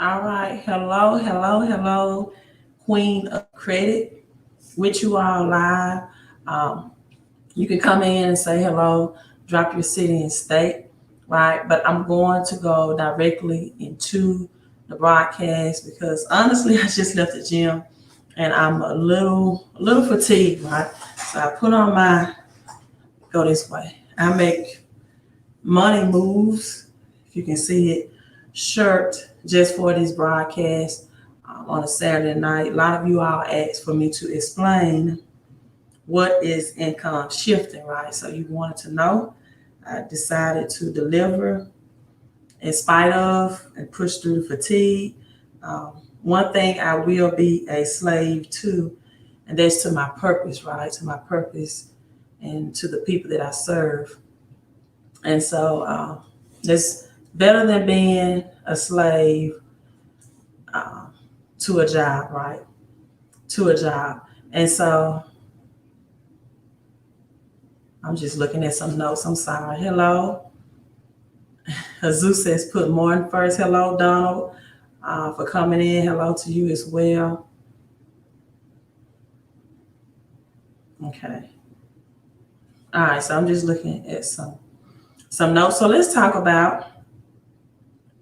All right. Hello, hello, hello, Queen of Credit, with you all live. Um, you can come in and say hello, drop your city and state, right? But I'm going to go directly into the broadcast because honestly, I just left the gym and I'm a little fatigued, right? So I put on my go this way. I make money moves, if you can see it, shirt just for this broadcast on a Saturday night. A lot of you all asked for me to explain what is income shifting, right? So you wanted to know. I decided to deliver in spite of and push through the fatigue. One thing I will be a slave to, and that's to my purpose, right? To my purpose and to the people that I serve. And so it's better than being a slave uh, to a job, right? To a job. And so I'm just looking at some notes. I'm sorry. Hello. Jesus says put morning first. Hello, Donald, for coming in. Hello to you as well. Okay. All right. So I'm just looking at some notes. So let's talk about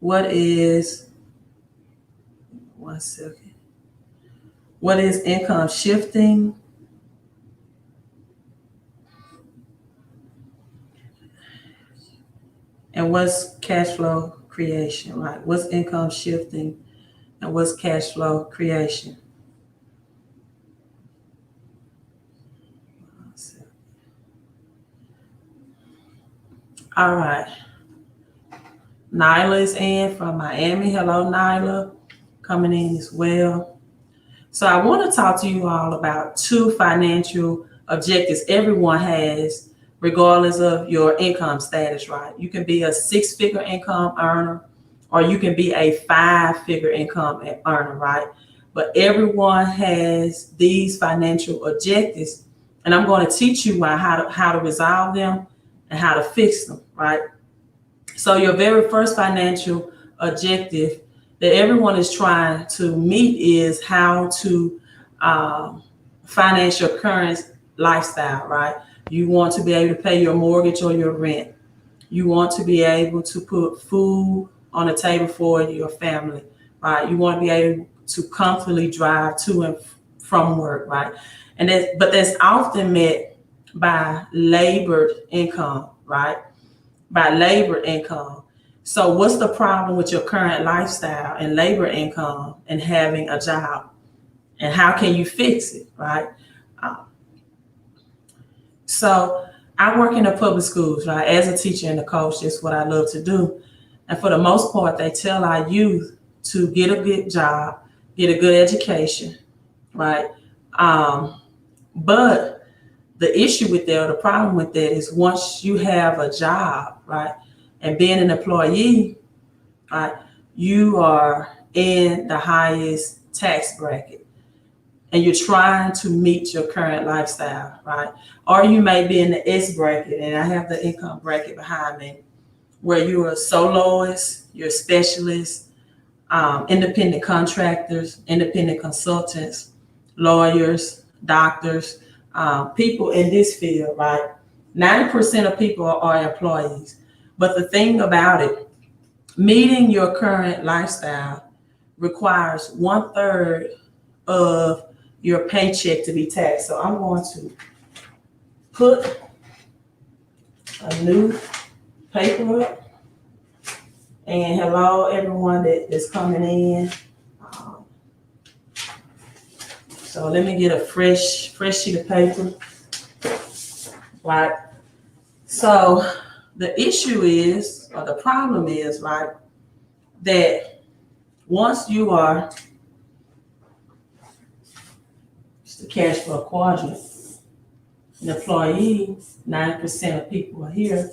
what is one second. What is income shifting? And what's cash flow creation, right? What's income shifting and what's cash flow creation? All right. Nyla is in from Miami. Hello, Nyla, coming in as well. So I want to talk to you all about two financial objectives everyone has, regardless of your income status, right? You can be a six-figure income earner or you can be a five-figure income earner, right? But everyone has these financial objectives, and I'm going to teach you how to resolve them and how to fix them, right? So your very first financial objective that everyone is trying to meet is how to um, finance your current lifestyle, right? You want to be able to pay your mortgage or your rent. You want to be able to put food on the table for your family, right? You want to be able to comfortably drive to and from work, right? But that's often met by labored income, right? By labor income. So, what's the problem with your current lifestyle and labor income and having a job? And how can you fix it, right? Um, so, I work in the public schools, right? As a teacher and a coach, that's what I love to do. And for the most part, they tell our youth to get a good job, get a good education, right? Um, but the issue with that, or the problem with that, is once you have a job, right, and being an employee, right, you are in the highest tax bracket and you're trying to meet your current lifestyle, right? Or you may be in the S bracket, and I have the income bracket behind me, where you're a soloist, you're a specialist, independent contractors, independent consultants, lawyers, doctors, people in this field, right? 90% of people are employees. But the thing about it, meeting your current lifestyle requires one third of your paycheck to be taxed. So I'm going to put a new paper up. And hello, everyone that is coming in. Um, so let me get a fresh sheet of paper. Right. So the issue is, or the problem is, right, that once you are, it's the cash flow quadrant, an employee, 90% of people are here,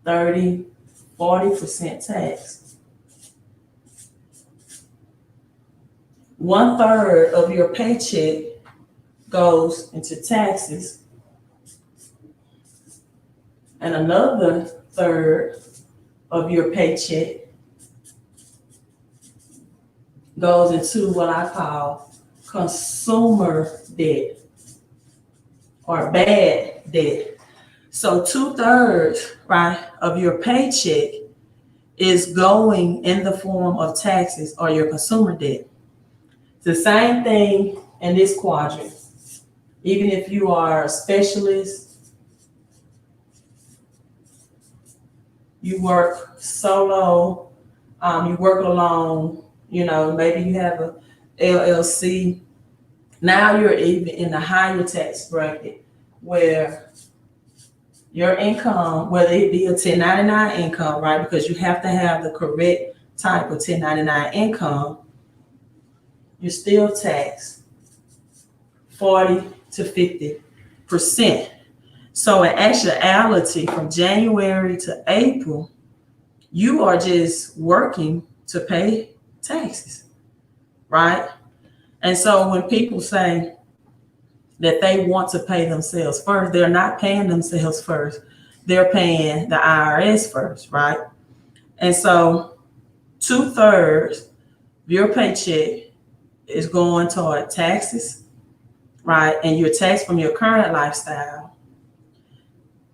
30, 40% tax. One third of your paycheck goes into taxes, and another third of your paycheck goes into what I call consumer debt or bad debt. So 2/3, right, of your paycheck is going in the form of taxes or your consumer debt. It's the same thing in this quadrant. Even if you are a specialist, you work solo, you work alone, maybe you have a LLC. Now you're even in the higher tax bracket where your income, whether it be a 1099 income, right? Because you have to have the correct type of 1099 income, you're still taxed 40 to 50%. So in actuality, from January to April, you are just working to pay taxes, right? And so when people say that they want to pay themselves first, they're not paying themselves first. They're paying the IRS first, right? And so 2/3 of your paycheck is going toward taxes, right? And you're taxed from your current lifestyle.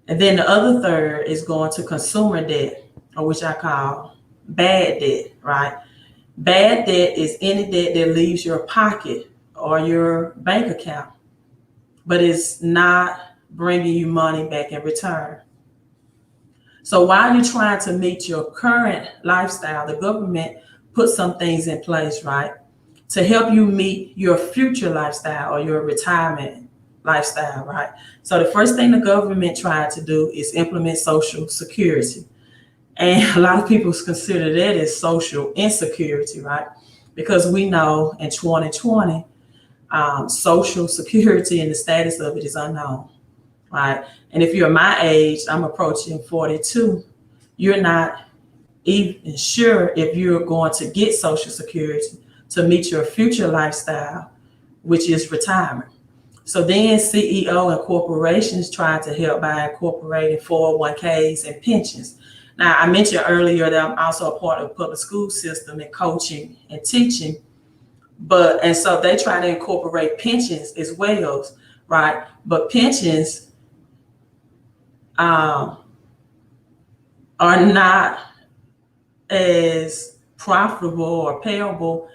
And then the other third is going to consumer debt, or which I call bad debt, right? Bad debt is any debt that leaves your pocket or your bank account, but it's not bringing you money back in return. So while you're trying to meet your current lifestyle, the government put some things in place, right, to help you meet your future lifestyle or your retirement lifestyle, right? So the first thing the government tried to do is implement Social Security. And a lot of people consider that as social insecurity, right? Because we know in 2020, Social Security and the status of it is unknown, right? And if you're my age, I'm approaching 42, you're not even sure if you're going to get Social Security to meet your future lifestyle, which is retirement. So then CEO and corporations try to help by incorporating 401ks and pensions. Now, I mentioned earlier that I'm also a part of the public school system and coaching and teaching. And so they try to incorporate pensions as well, right? But pensions are not as profitable or payable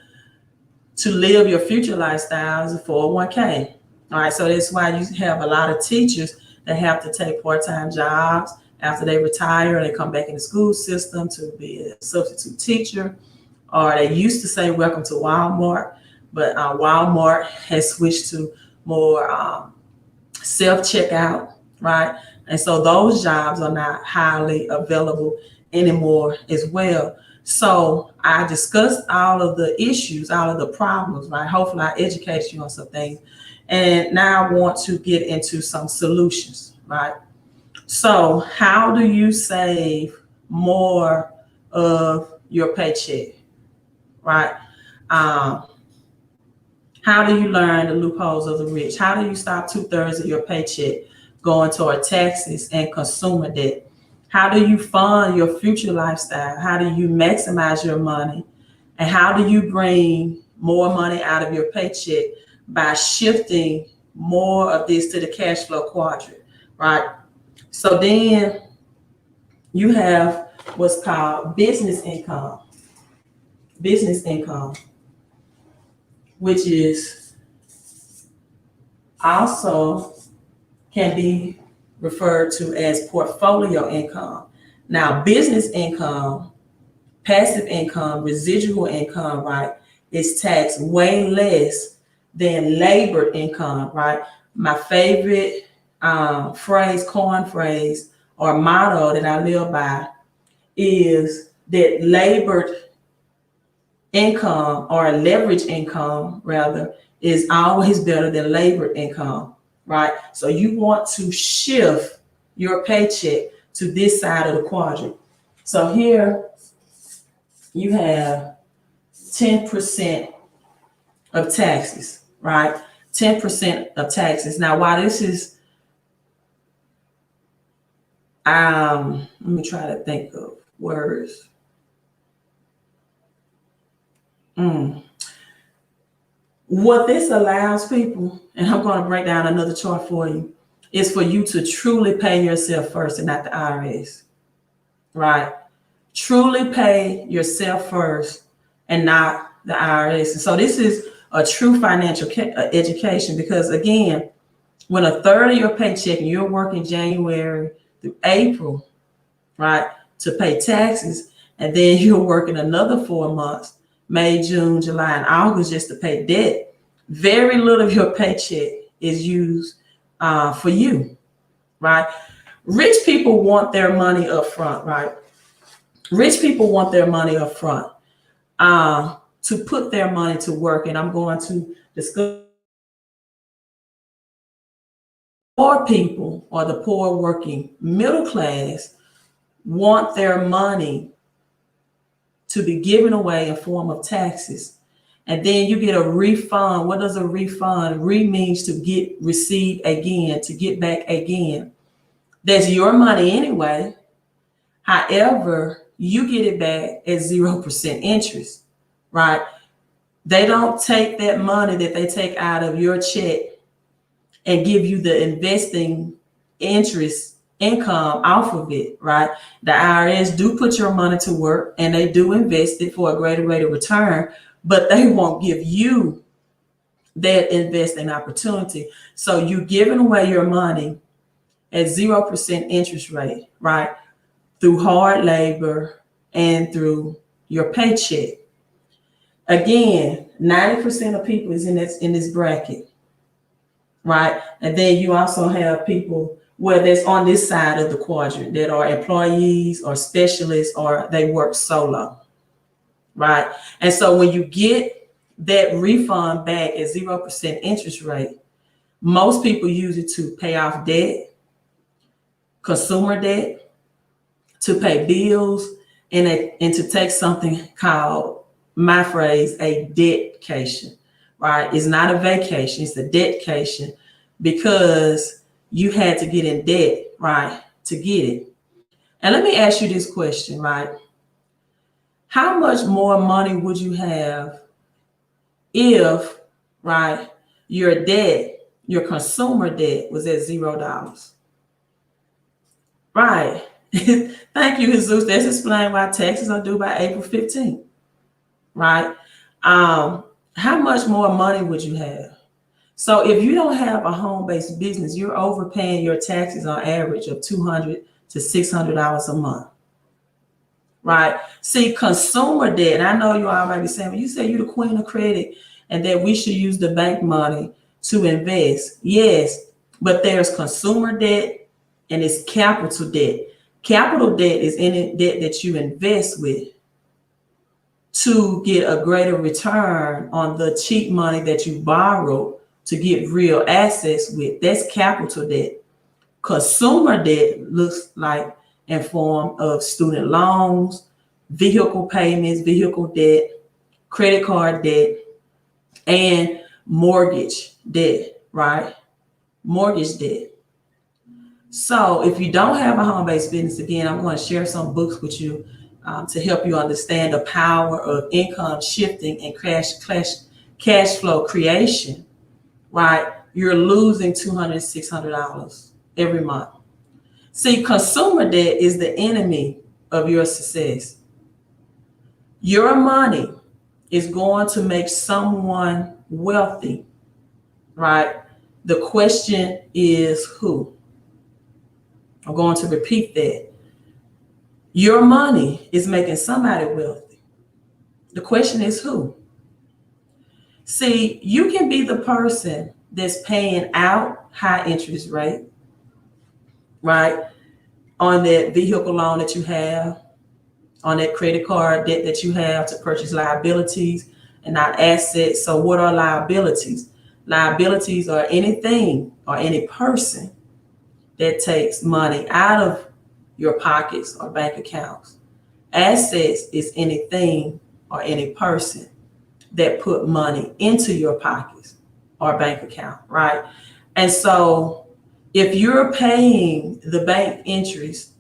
to live your future lifestyle as a 401k. All right, so that's why you have a lot of teachers that have to take part-time jobs after they retire. They come back in the school system to be a substitute teacher, or they used to say welcome to Walmart, but Walmart has switched to more self-checkout, right? And so those jobs are not highly available anymore as well. So I discussed all of the issues, all of the problems, right? Hopefully I educate you on some things. And now I want to get into some solutions, right? So how do you save more of your paycheck, right? How do you learn the loopholes of the rich? How do you stop 2/3 of your paycheck going toward taxes and consumer debt? How do you fund your future lifestyle? How do you maximize your money? And how do you bring more money out of your paycheck by shifting more of this to the cash flow quadrant, right? So then you have what's called business income, which is also can be referred to as portfolio income. Now, business income, passive income, residual income, right, is taxed way less than labor income, right? My favorite coin phrase, or motto that I live by is that labored income, or leverage income rather, is always better than labor income, right? So you want to shift your paycheck to this side of the quadrant. So here you have 10% of taxes, right? 10% of taxes. Now, while this is, let me try to think of words. What this allows people, and I'm going to break down another chart for you, is for you to truly pay yourself first and not the IRS, right? Truly pay yourself first and not the IRS. And so this is a true financial education, because again, when a third of your paycheck and you're working January through April, right, to pay taxes, and then you're working another 4 months, May, June, July, and August, just to pay debt, very little of your paycheck is used for you, right? Rich people want their money up front, right? Rich people want their money up front to put their money to work. And I'm going to discuss poor people, or the poor working middle class, want their money to be given away in form of taxes. And then you get a refund. What does a refund? Means to get, receive again, to get back again. That's your money anyway. However, you get it back at 0% interest, right? They don't take that money that they take out of your check and give you the investing interest income off of it, right? The IRS do put your money to work and they do invest it for a greater rate of return, but they won't give you that investing opportunity. So you're giving away your money at 0% interest rate, right? Through hard labor and through your paycheck. Again, 90% of people is in this bracket, right? And then you also have people where that's on this side of the quadrant that are employees or specialists, or they work solo, right? And so when you get that refund back at 0% interest rate, most people use it to pay off debt, consumer debt, to pay bills, and to take something called, my phrase, a debtcation, right? It's not a vacation, it's a debtcation, because you had to get in debt, right, to get it. And let me ask you this question, right? How much more money would you have if, right, your debt, your consumer debt was at $0? Right. Thank you, Jesus. That's explain why taxes are due by April 15th, right? How much more money would you have? So if you don't have a home-based business, you're overpaying your taxes on average of $200 to $600 a month, right? See, consumer debt, and I know you all might be saying, well, you say you're the queen of credit and that we should use the bank money to invest. Yes, but there's consumer debt and it's capital debt. Capital debt is any debt that you invest with to get a greater return on the cheap money that you borrow to get real assets with. That's capital debt. Consumer debt looks like in form of student loans, vehicle payments, vehicle debt, credit card debt, and mortgage debt, right? Mortgage debt. So if you don't have a home-based business, again, I'm going to share some books with you to help you understand the power of income shifting and cash flow creation, right? You're losing $200, $600 every month. See, consumer debt is the enemy of your success. Your money is going to make someone wealthy, right? The question is who? I'm going to repeat that. Your money is making somebody wealthy. The question is who? See, you can be the person that's paying out high interest rate, right? On that vehicle loan that you have, on that credit card debt that you have to purchase liabilities and not assets. So what are liabilities? Liabilities are anything or any person that takes money out of your pockets or bank accounts. Assets is anything or any person that put money into your pockets or bank account, right? And so if you're paying the bank interest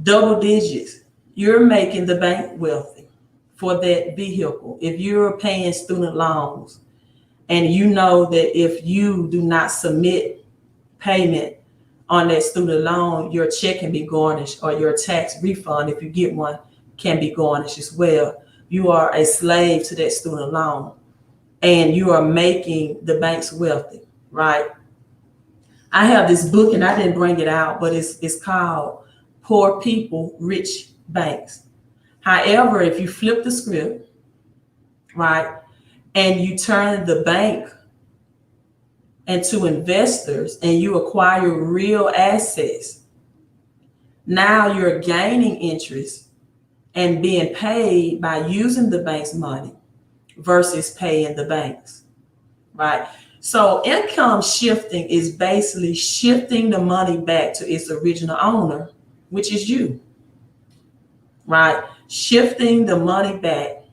double digits, you're making the bank wealthy. for that vehicle. If you're paying student loans and you know that if you do not submit payment on that student loan, your check can be garnished, or your tax refund, if you get one, can be garnished as well. You are a slave to that student loan, and you are making the banks wealthy, right? I have this book, and I didn't bring it out, but it's called Poor People, Rich Banks. However, if you flip the script, right, and you turn the bank into investors and you acquire real assets, now you're gaining interest and being paid by using the bank's money versus paying the banks, right? So income shifting is basically shifting the money back to its original owner, which is you, right? Shifting the money back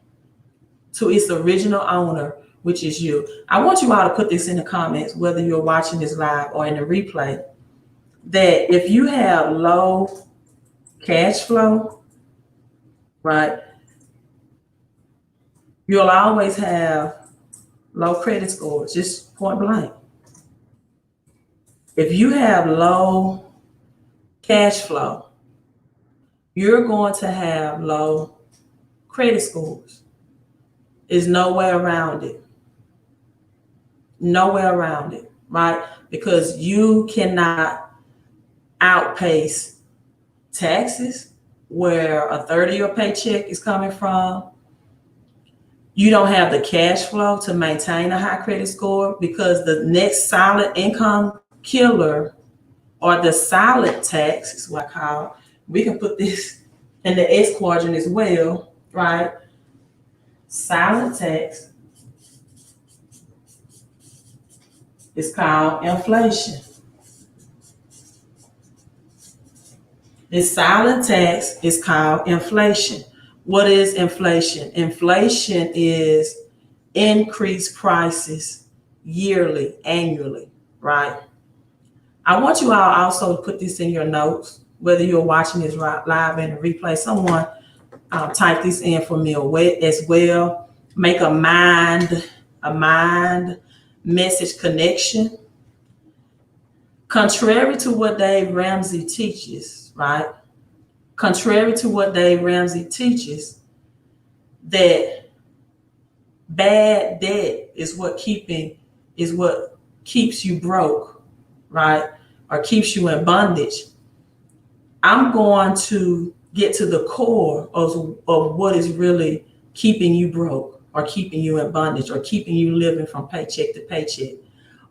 to its original owner, which is you. I want you all to put this in the comments, whether you're watching this live or in the replay, that if you have low cash flow, right, you'll always have low credit scores, just point blank. If you have low cash flow, you're going to have low credit scores. There's no way around it. Nowhere around it, right? Because you cannot outpace taxes, where a third of your paycheck is coming from. You don't have the cash flow to maintain a high credit score, because the next solid income killer, or the silent tax, is what I call it. We can put this in the S quadrant as well, right? Silent tax is called inflation. This silent tax is called inflation. What is inflation? Inflation is increased prices yearly, annually, right? I want you all also to put this in your notes, whether you're watching this live in a replay. Someone type this in for me as well. Make a mind message connection. Contrary to what Dave Ramsey teaches, right? Contrary to what Dave Ramsey teaches, that bad debt is what keeps you broke, right? Or keeps you in bondage. I'm going to get to the core of what is really keeping you broke, or keeping you in bondage, or keeping you living from paycheck to paycheck.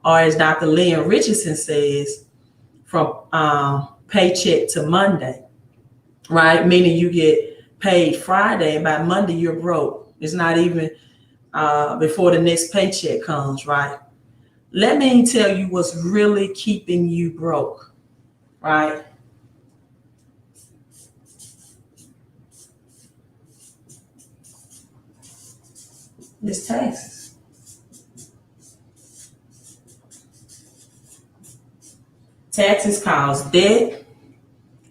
Or as Dr. Leon Richardson says, from paycheck to Monday, right? Meaning you get paid Friday, and by Monday you're broke. It's not even before the next paycheck comes, right? Let me tell you what's really keeping you broke, right? It's taxes. Taxes cause debt,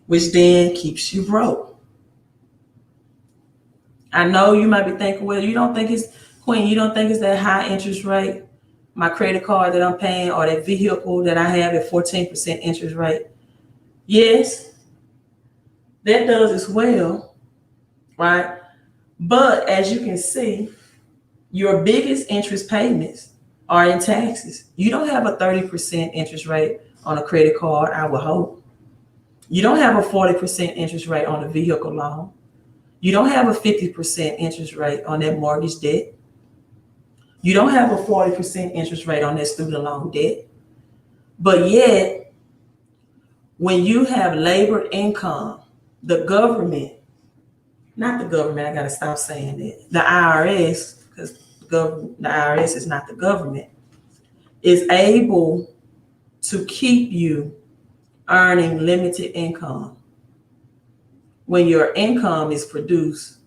which then keeps you broke. I know you might be thinking, well, you don't think it's, Queen, you don't think it's that high interest rate? My credit card that I'm paying, or that vehicle that I have at 14% interest rate? Yes, that does as well, right? But as you can see, your biggest interest payments are in taxes. You don't have a 30% interest rate on a credit card, I would hope. You don't have a 40% interest rate on a vehicle loan. You don't have a 50% interest rate on that mortgage debt. You don't have a 40% interest rate on that student loan debt. But yet, when you have labored income, the government, not the government, I got to stop saying that, the IRS, because the IRS is not the government, is able to keep you earning limited income when your income is produced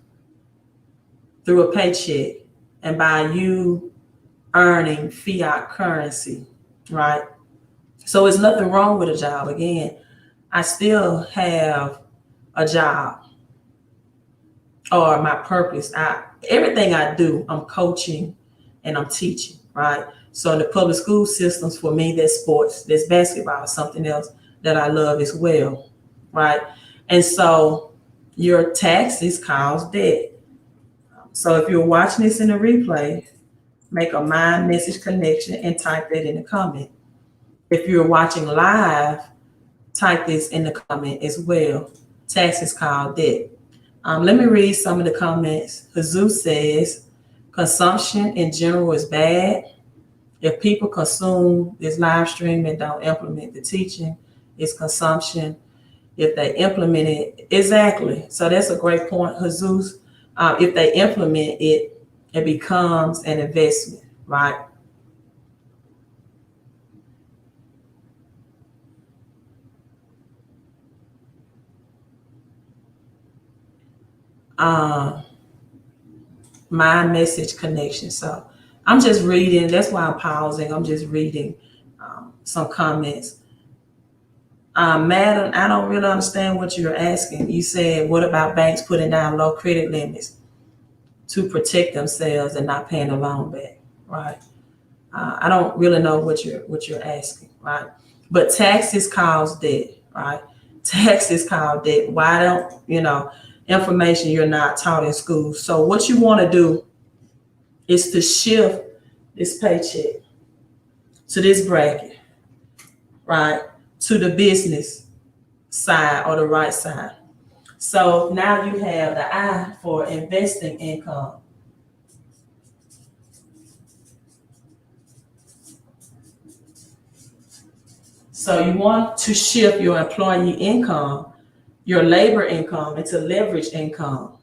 through a paycheck and by you earning fiat currency, right? So it's nothing wrong with a job. Again, I still have a job. or my purpose. Everything I do, I'm coaching and I'm teaching, right? So in the public school systems, for me, there's sports, there's basketball, something else that I love as well, right? And so your taxes cause debt. So if you're watching this in a replay, make a mind message connection and type that in the comment. If you're watching live, type this in the comment as well. Taxes called debt. Let me read some of the comments. Jesus says, consumption in general is bad. If people consume this live stream and don't implement the teaching, it's consumption. If they implement it, exactly. So that's a great point, Jesus. If they implement it, it becomes an investment, right? My message connection. So I'm just reading. That's why I'm pausing. I'm just reading some comments. Madam, I don't really understand what you're asking. You said, what about banks putting down low credit limits to protect themselves and not paying the loan back, right? I don't really know what you're asking, right? But taxes cause debt, right? Taxes cause debt. Why don't, information you're not taught in school. So what you want to do is to shift this paycheck to this bracket, right? To the business side or the right side. So now you have the I for investing income. So you want to shift your employee income, your labor income, into leverage income,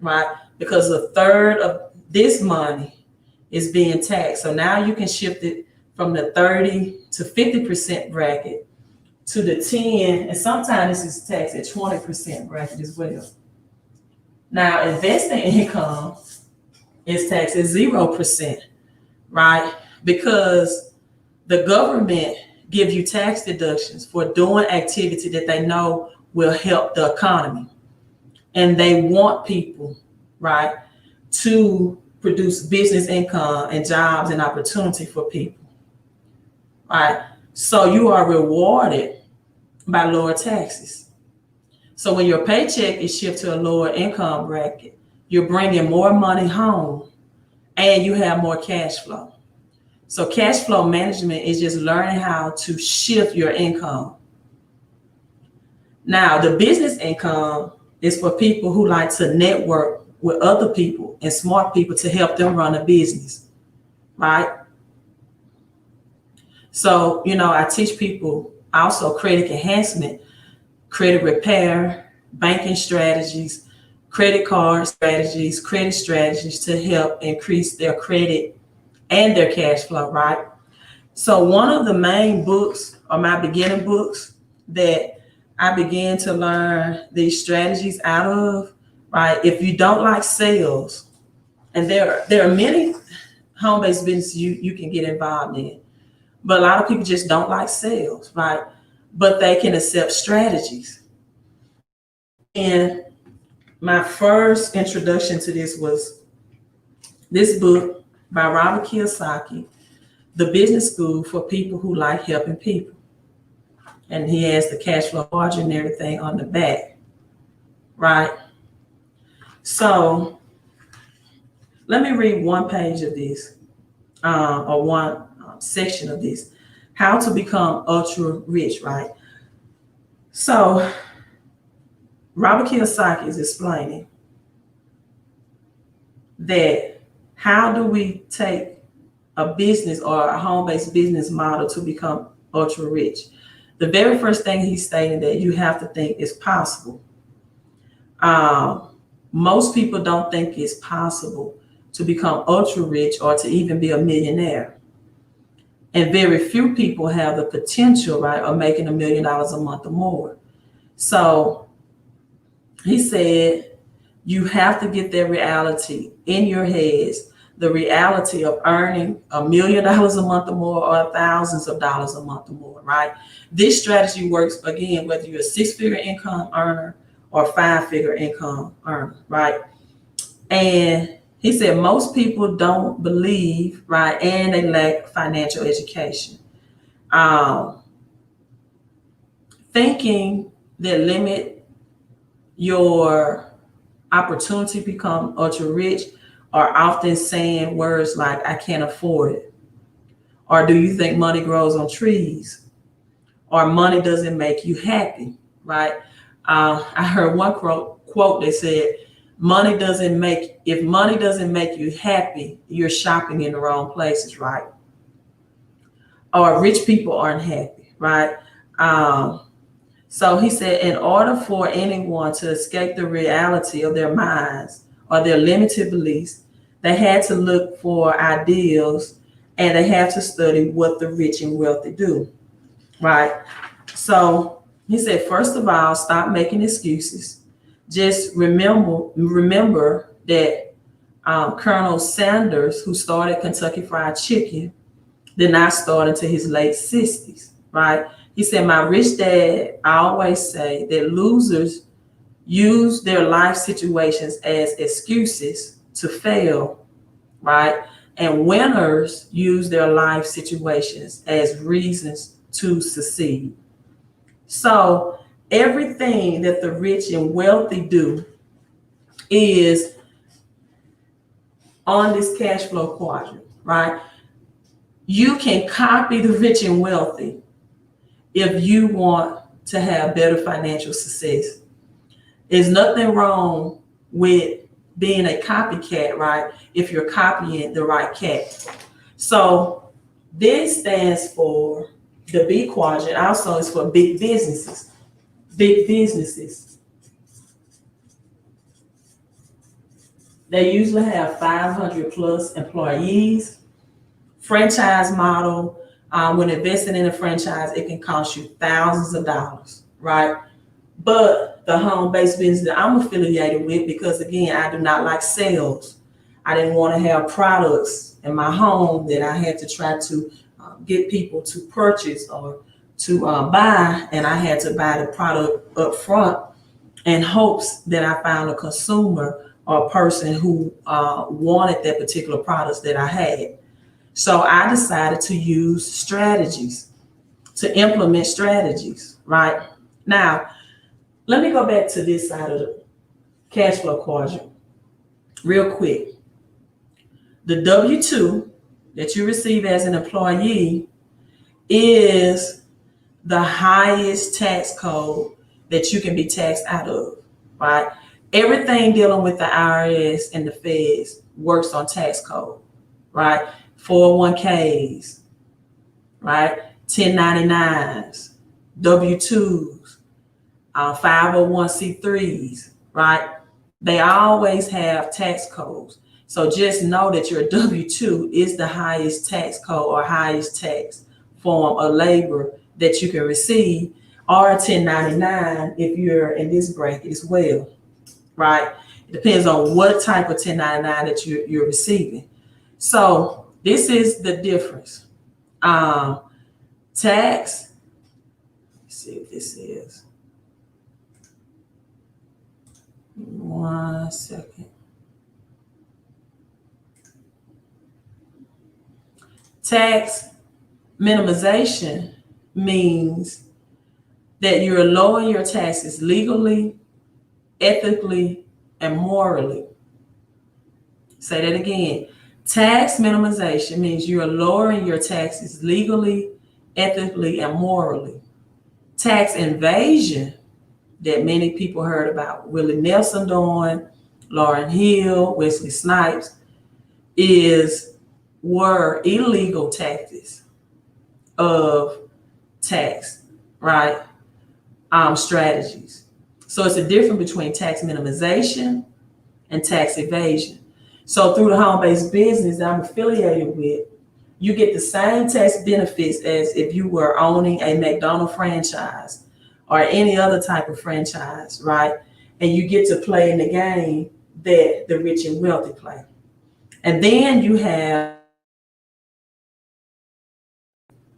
right? Because a third of this money is being taxed. So now you can shift it from the 30 to 50% bracket to the 10, and sometimes this is taxed at 20% bracket as well. Now, investing income is taxed at 0%, right? Because the government gives you tax deductions for doing activity that they know will help the economy. And they want people, right, to produce business income and jobs and opportunity for people, right? So you are rewarded by lower taxes. So when your paycheck is shifted to a lower income bracket, you're bringing more money home and you have more cash flow. So cash flow management is just learning how to shift your income. Now, the business income is for people who like to network with other people and smart people to help them run a business, right? So, I teach people also credit enhancement, credit repair, banking strategies, credit card strategies, credit strategies to help increase their credit and their cash flow, right? So one of the main books or my beginning books that I began to learn these strategies out of, right? If you don't like sales, and there are many home-based businesses you can get involved in, but a lot of people just don't like sales, right? But they can accept strategies. And my first introduction to this was this book by Robert Kiyosaki, The Business School for People Who Like Helping People. And he has the cash flow margin and everything on the back, right? So let me read one page of this, or one section of this, how to become ultra rich, right? So Robert Kiyosaki is explaining that how do we take a business or a home-based business model to become ultra rich? The very first thing he's stating that you have to think is possible. Most people don't think it's possible to become ultra rich or to even be a millionaire. And very few people have the potential, right, of making $1 million a month or more. So he said, you have to get that reality in your heads, the reality of earning $1 million a month or more or thousands of dollars a month or more, right? This strategy works, again, whether you're a 6-figure income earner or 5-figure income earner, right? And he said most people don't believe, right, and they lack financial education. Thinking that limit your opportunity to become ultra rich are often saying words like, I can't afford it. Or do you think money grows on trees? Or money doesn't make you happy, right? I heard one quote that said, if money doesn't make you happy, you're shopping in the wrong places, right? Or rich people aren't happy, right? So he said, in order for anyone to escape the reality of their minds or their limited beliefs, they had to look for ideals and they have to study what the rich and wealthy do, right? So he said, first of all, stop making excuses. Just remember that Colonel Sanders, who started Kentucky Fried Chicken, did not start until his late 60s, right? He said, my rich dad always say that losers use their life situations as excuses to fail, right? And winners use their life situations as reasons to succeed. So everything that the rich and wealthy do is on this cash flow quadrant, right? You can copy the rich and wealthy if you want to have better financial success. There's nothing wrong with being a copycat, right? If you're copying the right cat. So this stands for the B quadrant, also is for big businesses. Big businesses. They usually have 500 plus employees. Franchise model, when investing in a franchise, it can cost you thousands of dollars, right? But the home-based business that I'm affiliated with, because again, I do not like sales. I didn't want to have products in my home that I had to try to get people to purchase or to buy, and I had to buy the product up front in hopes that I found a consumer or a person who wanted that particular products that I had. So I decided to use strategies, to implement strategies, right? Now, let me go back to this side of the cash flow quadrant real quick. The W-2 that you receive as an employee is the highest tax code that you can be taxed out of, right? Everything dealing with the IRS and the feds works on tax code, right? 401ks, right? 1099s, W-2s, 501c3s, right? They always have tax codes. So just know that your W-2 is the highest tax code or highest tax form of labor that you can receive, or a 1099 if you're in this bracket as well, right? It depends on what type of 1099 that you're receiving. So this is the difference. Tax, let's see what this is. 1 second. Tax minimization means that you're lowering your taxes legally, ethically, and morally. Say that again. Tax minimization means you are lowering your taxes legally, ethically, and morally. Tax invasion, that many people heard about Willie Nelson doing, Lauryn Hill, Wesley Snipes, were illegal tactics of tax, right? Strategies. So it's a difference between tax minimization and tax evasion. So through the home-based business that I'm affiliated with, you get the same tax benefits as if you were owning a McDonald's franchise or any other type of franchise, right? And you get to play in the game that the rich and wealthy play. And then you have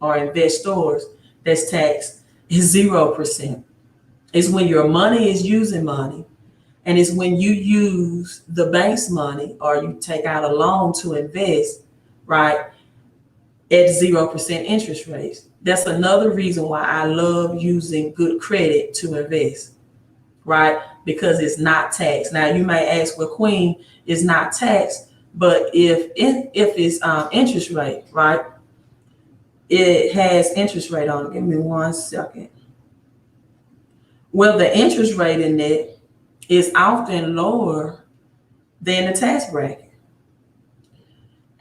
or investors that's taxed is 0%. It's when your money is using money, and it's when you use the bank's money or you take out a loan to invest, right, at 0% interest rates. That's another reason why I love using good credit to invest, right? Because it's not taxed. Now you may ask, well, Queen, is not taxed, but if it's interest rate, right? It has interest rate on it. Give me 1 second. Well, the interest rate in it is often lower than the tax bracket.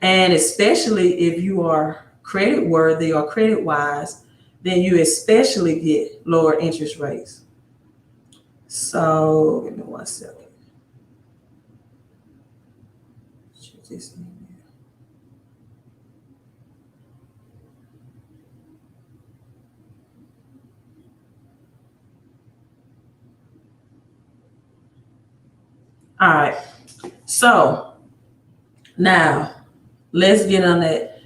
And especially if you are credit worthy or credit wise, then you especially get lower interest rates. So give me 1 second. All right. So now let's get on that.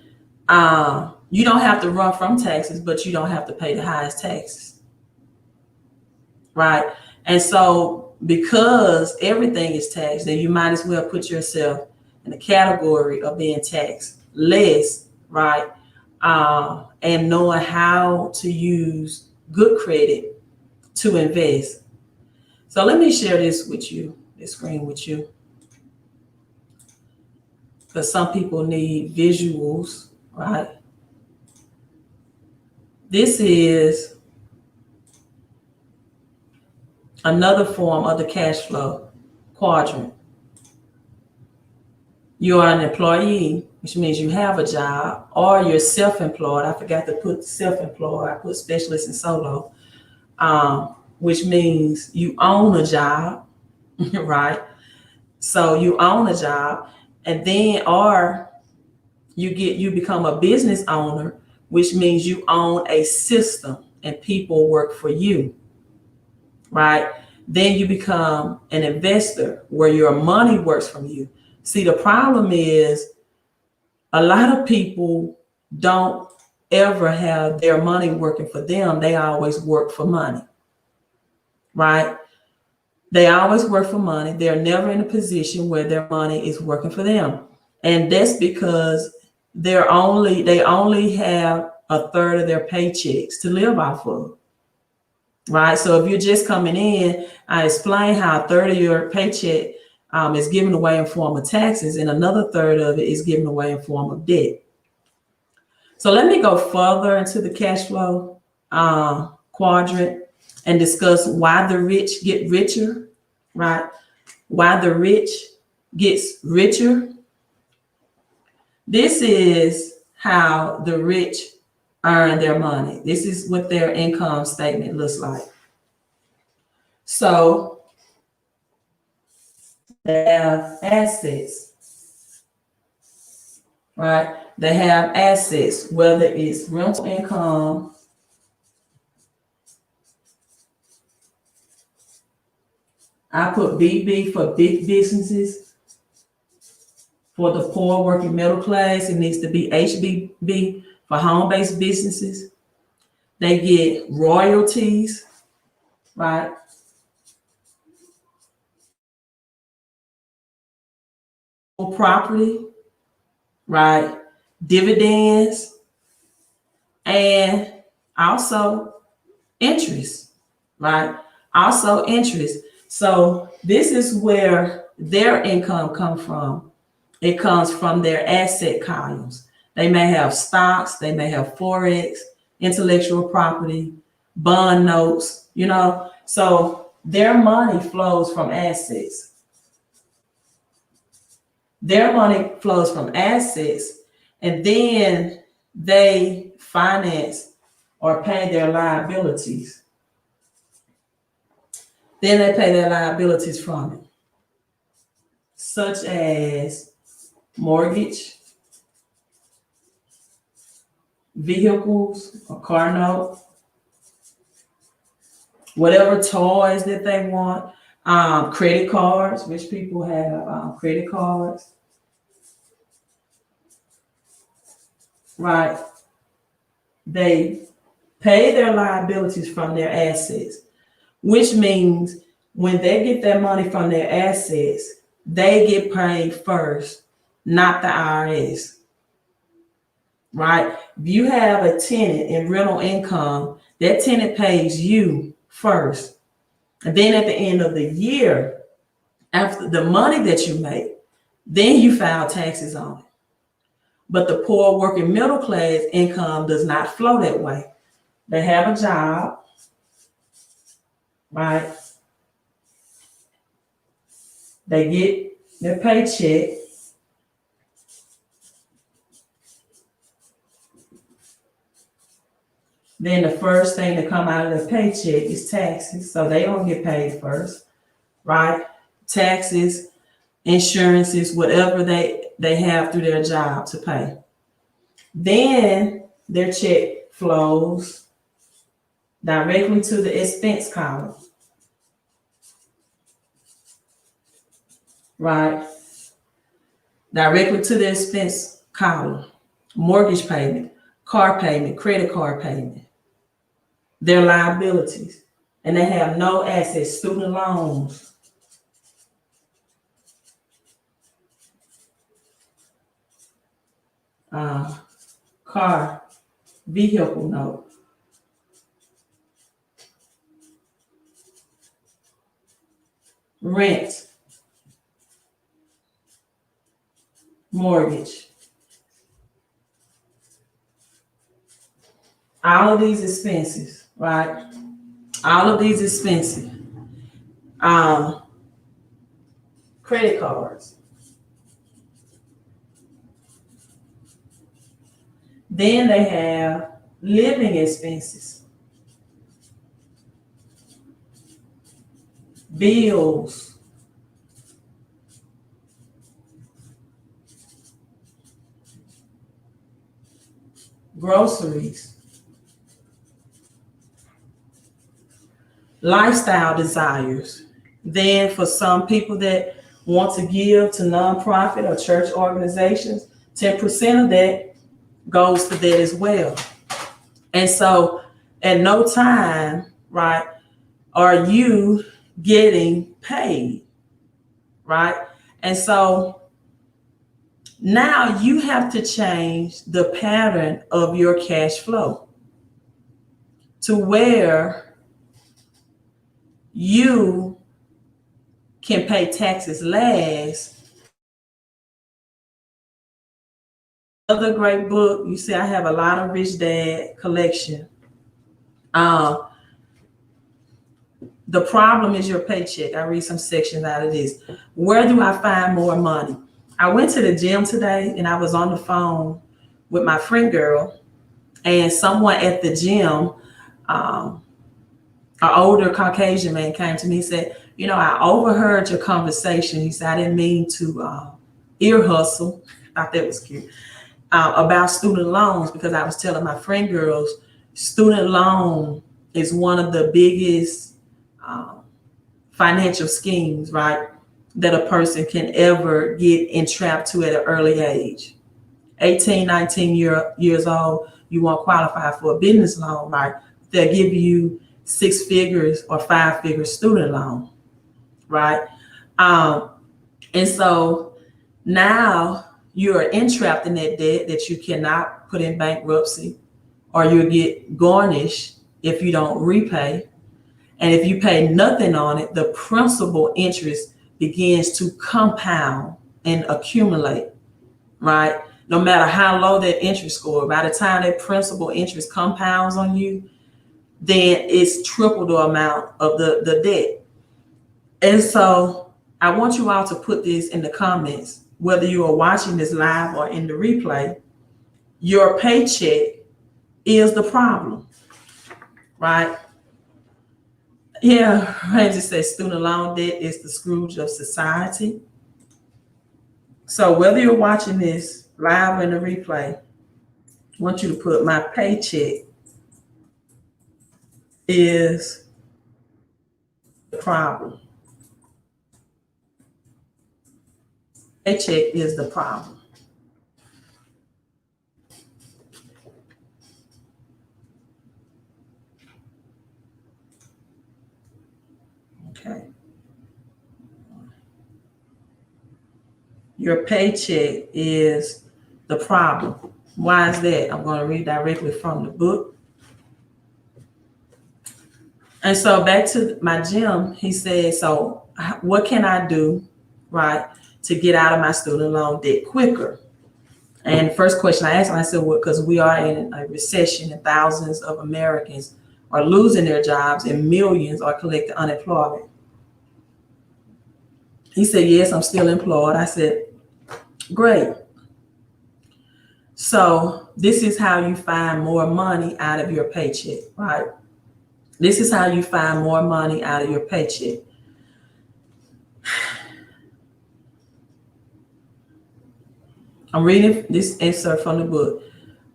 You don't have to run from taxes, but you don't have to pay the highest taxes, right? And so because everything is taxed, then you might as well put yourself in the category of being taxed less, right? And knowing how to use good credit to invest. So let me share this with you, this screen with you, because some people need visuals, right? This is another form of the cash flow quadrant. You are an employee, which means you have a job, or you're self-employed. I forgot to put self-employed. I put specialist and solo, which means you own a job, right? So you own a job, and then or you become a business owner, which means you own a system and people work for you, right? Then you become an investor where your money works for you. See, the problem is a lot of people don't ever have their money working for them. They always work for money, right? They always work for money. They're never in a position where their money is working for them. And that's because they only have a third of their paychecks to live off of, right? So if you're just coming in, I explain how a third of your paycheck is given away in form of taxes, and another third of it is given away in form of debt. So let me go further into the cash flow quadrant and discuss why the rich get richer, right? Why the rich gets richer. This is how the rich earn their money. This is what their income statement looks like. So they have assets, right? They have assets, whether it's rental income, I put BB for big businesses. For the poor working middle class, it needs to be HBB for home-based businesses. They get royalties, right? Property, right? Dividends, and also interest, right? Also interest. So this is where their income comes from. It comes from their asset columns. They may have stocks, they may have Forex, intellectual property, bond notes, So their money flows from assets. Their money flows from assets, and then they finance or pay their liabilities. Then they pay their liabilities from it, such as mortgage, vehicles, a car note, whatever toys that they want, credit cards, which people have credit cards, right? They pay their liabilities from their assets. which means when they get that money from their assets, they get paid first, not the IRS, right? If you have a tenant in rental income, that tenant pays you first. And then at the end of the year, after the money that you make, then you file taxes on it. But the poor working middle class income does not flow that way. They have a job, right? They get their paycheck. Then the first thing to come out of their paycheck is taxes. So they don't get paid first, right? Taxes, insurances, whatever they have through their job to pay. Then their check flows directly to the expense column, right? Directly to the expense column. Mortgage payment, car payment, credit card payment, their liabilities. And they have no assets, student loans, car, vehicle note, rent, mortgage. All of these expenses, right? All of these expenses. Credit cards. Then they have living expenses, bills, groceries, lifestyle desires. Then for some people that want to give to nonprofit or church organizations, 10% of that goes to that as well. And so at no time, right, are you getting paid, right? And so now you have to change the pattern of your cash flow to where you can pay taxes last. Another great book, you see, I have a lot of Rich Dad collection. The problem is your paycheck. I read some sections out of this. Where do I find more money? I went to the gym today and I was on the phone with my friend girl, and someone at the gym, an older Caucasian man, came to me and said, I overheard your conversation. He said, I didn't mean to ear hustle. I thought that was cute. About student loans, because I was telling my friend girls, student loan is one of the biggest financial schemes, right, that a person can ever get entrapped to at an early age. 18, 19 years old, you won't qualify for a business loan, right? They'll give you 6 figures or 5 figure student loan, right? And so now you are entrapped in that debt that you cannot put in bankruptcy, or you'll get garnished if you don't repay. And if you pay nothing on it, the principal interest begins to compound and accumulate, right? No matter how low that interest score, by the time that principal interest compounds on you, then it's triple the amount of the debt. And so I want you all to put this in the comments, whether you are watching this live or in the replay. Your paycheck is the problem, right? Yeah, Ramsey says student loan debt is the Scrooge of society. So whether you're watching this live or in the replay, I want you to put my paycheck is the problem. Paycheck is the problem. your paycheck is the problem. Why is that? I'm going to read directly from the book. And so back to my Jim, he said, so what can I do, right, to get out of my student loan debt quicker? And the first question I asked him, I said, well, because we are in a recession and thousands of Americans are losing their jobs and millions are collecting unemployment. He said, yes, I'm still employed. I said, great. So this is how you find more money out of your paycheck, right? This is how you find more money out of your paycheck. I'm reading this excerpt from the book.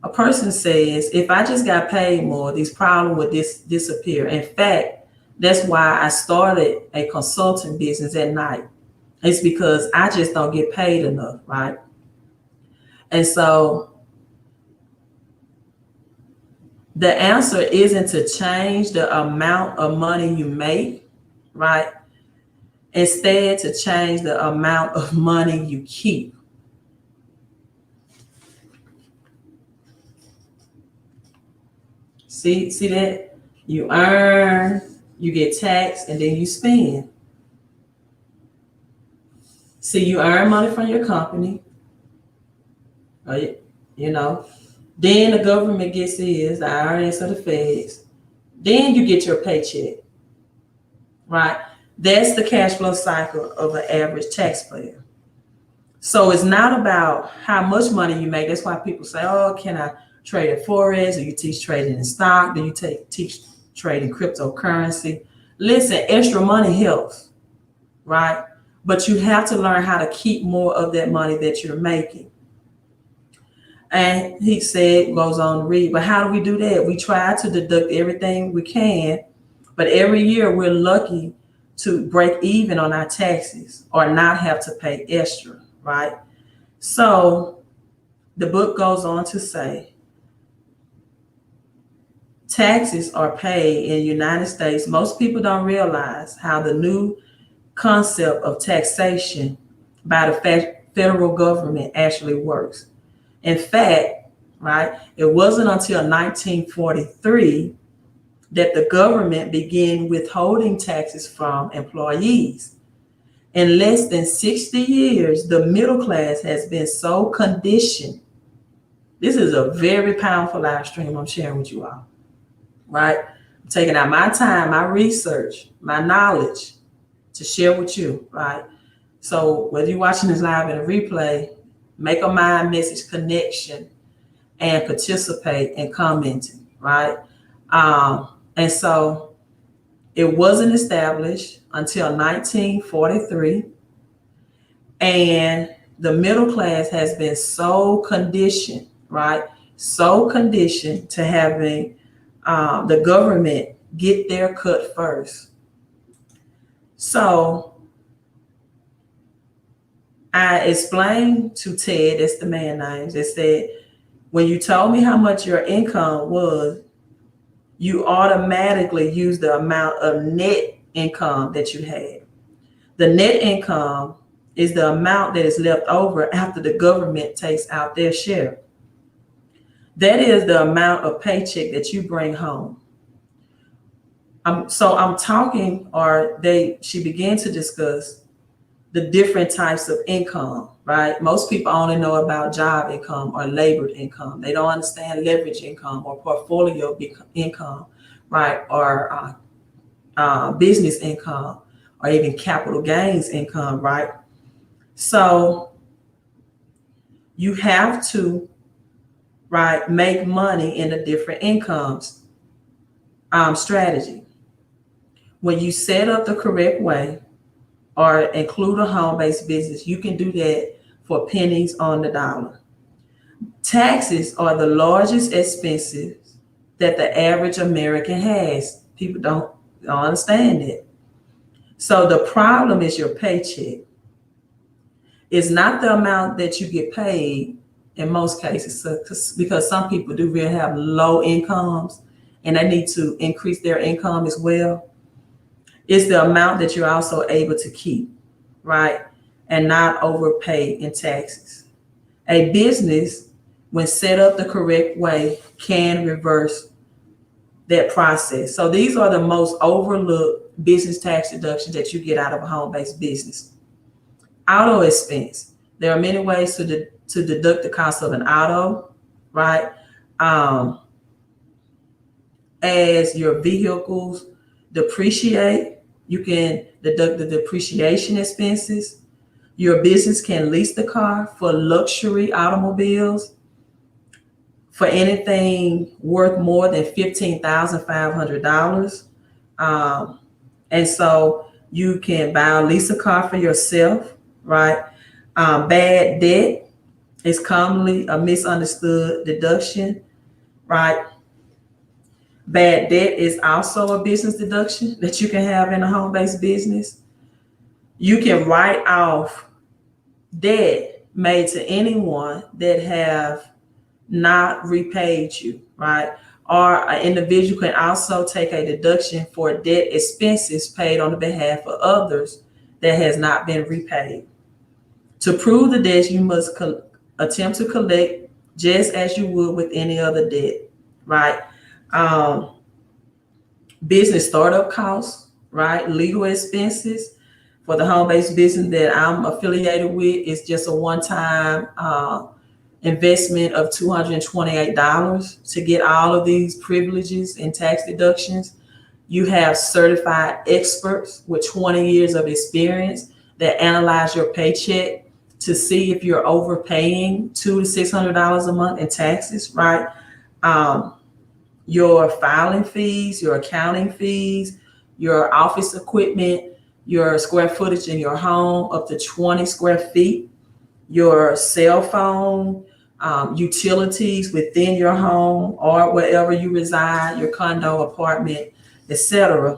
A person says, if I just got paid more, these problems would disappear. In fact, that's why I started a consulting business at night. It's because I just don't get paid enough, right? And so the answer isn't to change the amount of money you make, right? Instead, to change the amount of money you keep. See that? You earn, you get taxed, and then you spend. See, you earn money from your company, right? You know, then the government gets theirs, the IRS or the feds. Then you get your paycheck, right? That's the cash flow cycle of an average taxpayer. So it's not about how much money you make. That's why people say, oh, can I trade at Forex? Or you teach trading in stock? Do you teach trading cryptocurrency? Listen, extra money helps, right? But you have to learn how to keep more of that money that you're making. And he said, goes on to read, but how do we do that? We try to deduct everything we can, but every year we're lucky to break even on our taxes or not have to pay extra, right? So the book goes on to say, taxes are paid in the United States. Most people don't realize how the new concept of taxation by the federal government actually works. In fact, right, it wasn't until 1943 that the government began withholding taxes from employees. In less than 60 years, the middle class has been so conditioned. This is a very powerful live stream I'm sharing with you all, right? I'm taking out my time, my research, my knowledge to share with you, right? So whether you're watching this live in a replay, make a mind message connection and participate in commenting, right? And so it wasn't established until 1943. And the middle class has been so conditioned, right? So conditioned to having the government get their cut first. So I explained to Ted, that's the man name, that said, when you told me how much your income was, you automatically used the amount of net income that you had. The net income is the amount that is left over after the government takes out their share. That is the amount of paycheck that you bring home. She began to discuss the different types of income, right? Most people only know about job income or labor income. They don't understand leverage income or portfolio income, right? Or business income or even capital gains income, right? So you have to, right, make money in the different incomes strategy. When you set up the correct way or include a home-based business, you can do that for pennies on the dollar. Taxes are the largest expenses that the average American has. People don't understand it. So the problem is your paycheck. It's not the amount that you get paid in most cases, because some people do really have low incomes and they need to increase their income as well. It's the amount that you're also able to keep, right? and not overpay in taxes. A business, when set up the correct way, can reverse that process. So these are the most overlooked business tax deductions that you get out of a home-based business. Auto expense. There are many ways to deduct the cost of an auto, right? As your vehicles depreciate, you can deduct the depreciation expenses. Your business can lease the car for luxury automobiles for anything worth more than $15,500. And so you can buy or lease a car for yourself, right? Bad debt is commonly a misunderstood deduction, right? Bad debt is also a business deduction that you can have in a home-based business. You can write off debt made to anyone that have not repaid you, right? Or an individual can also take a deduction for debt expenses paid on the behalf of others that has not been repaid. To prove the debt, you must attempt to collect just as you would with any other debt, right? Business startup costs, right? Legal expenses for the home-based business that I'm affiliated with is just a one-time investment of $228 to get all of these privileges and tax deductions. You have certified experts with 20 years of experience that analyze your paycheck to see if you're overpaying $200 to $600 a month in taxes, right? Your filing fees, your accounting fees, your office equipment, your square footage in your home up to 20 square feet, your cell phone, utilities within your home or wherever you reside, your condo, apartment, etc.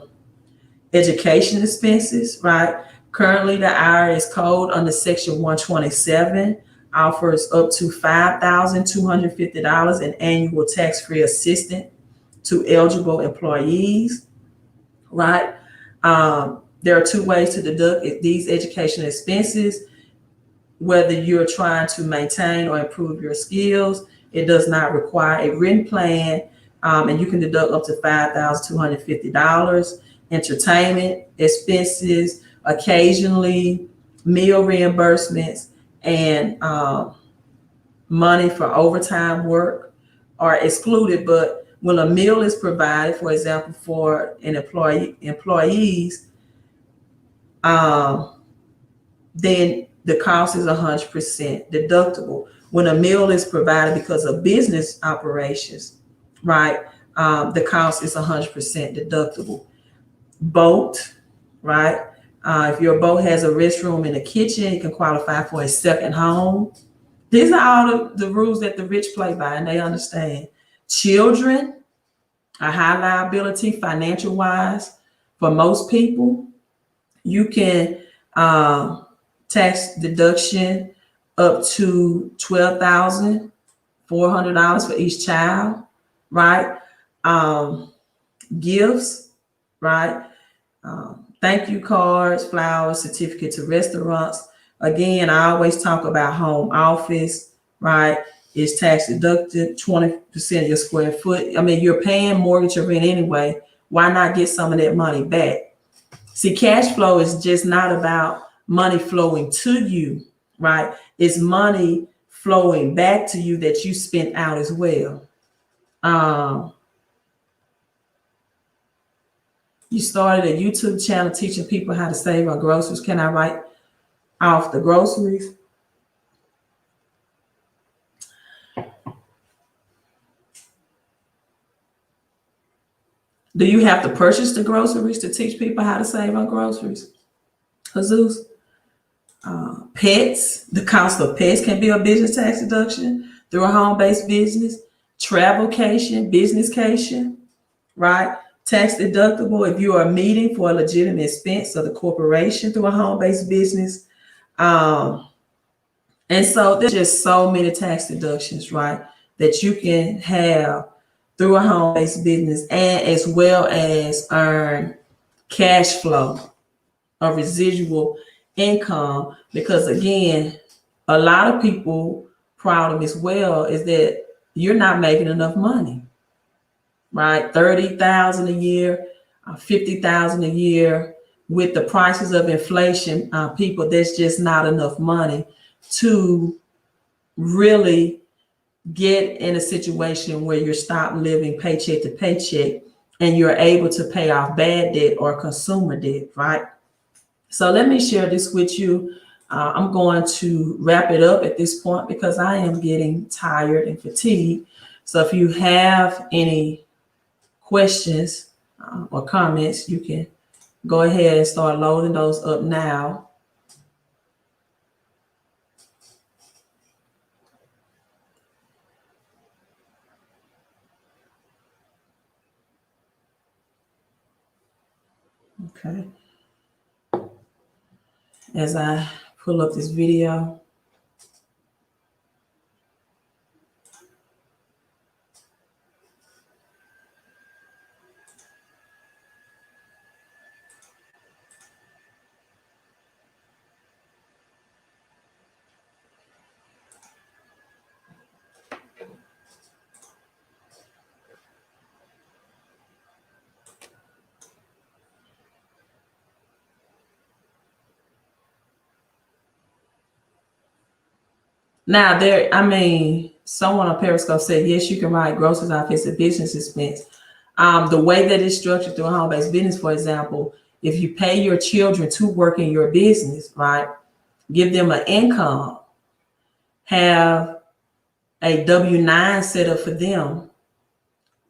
Education expenses, right? Currently, the IRS code under Section 127 offers up to $5,250 in annual tax-free assistance to eligible employees, right? There are two ways to deduct these education expenses. Whether you're trying to maintain or improve your skills, it does not require a written plan, and you can deduct up to $5,250. Entertainment expenses, occasionally meal reimbursements, and money for overtime work are excluded. But when a meal is provided, for example, for an employees, then the cost is 100% deductible. When a meal is provided because of business operations, right, the cost is 100% deductible. Boat, right? If your boat has a restroom in the kitchen, you can qualify for a second home. These are all the rules that the rich play by, and they understand. Children, a high liability financial wise for most people. You can tax deduction up to $12,400 for each child, right? Gifts, right? Thank you cards, flowers, certificate to restaurants. Again, I always talk about home office, right? It's tax deducted, 20% of your square foot. I mean, you're paying mortgage or rent anyway. Why not get some of that money back? See, cash flow is just not about money flowing to you, right? It's money flowing back to you that you spent out as well. You started a YouTube channel teaching people how to save on groceries. Can I write off the groceries? Do you have to purchase the groceries to teach people how to save on groceries? Jesus. Pets, the cost of pets can be a business tax deduction through a home-based business. Travelcation, businesscation, right? Tax deductible if you are meeting for a legitimate expense of the corporation through a home-based business. And so there's just so many tax deductions, right, that you can have through a home-based business, and as well as earn cash flow, a residual income, because again, a lot of people problem as well is that you're not making enough money, right? 30,000 a year, 50,000 a year. With the prices of inflation, people, there's just not enough money to really get in a situation where you're stop living paycheck to paycheck and you're able to pay off bad debt or consumer debt, right? So let me share this with you. I'm going to wrap it up at this point because I am getting tired and fatigued. So if you have any questions or comments, you can go ahead and start loading those up now. Okay. As I pull up this video. Now someone on Periscope said, yes, you can write groceries off as a business expense. The way that it's structured through a home-based business, for example, if you pay your children to work in your business, right, give them an income, have a W-9 set up for them,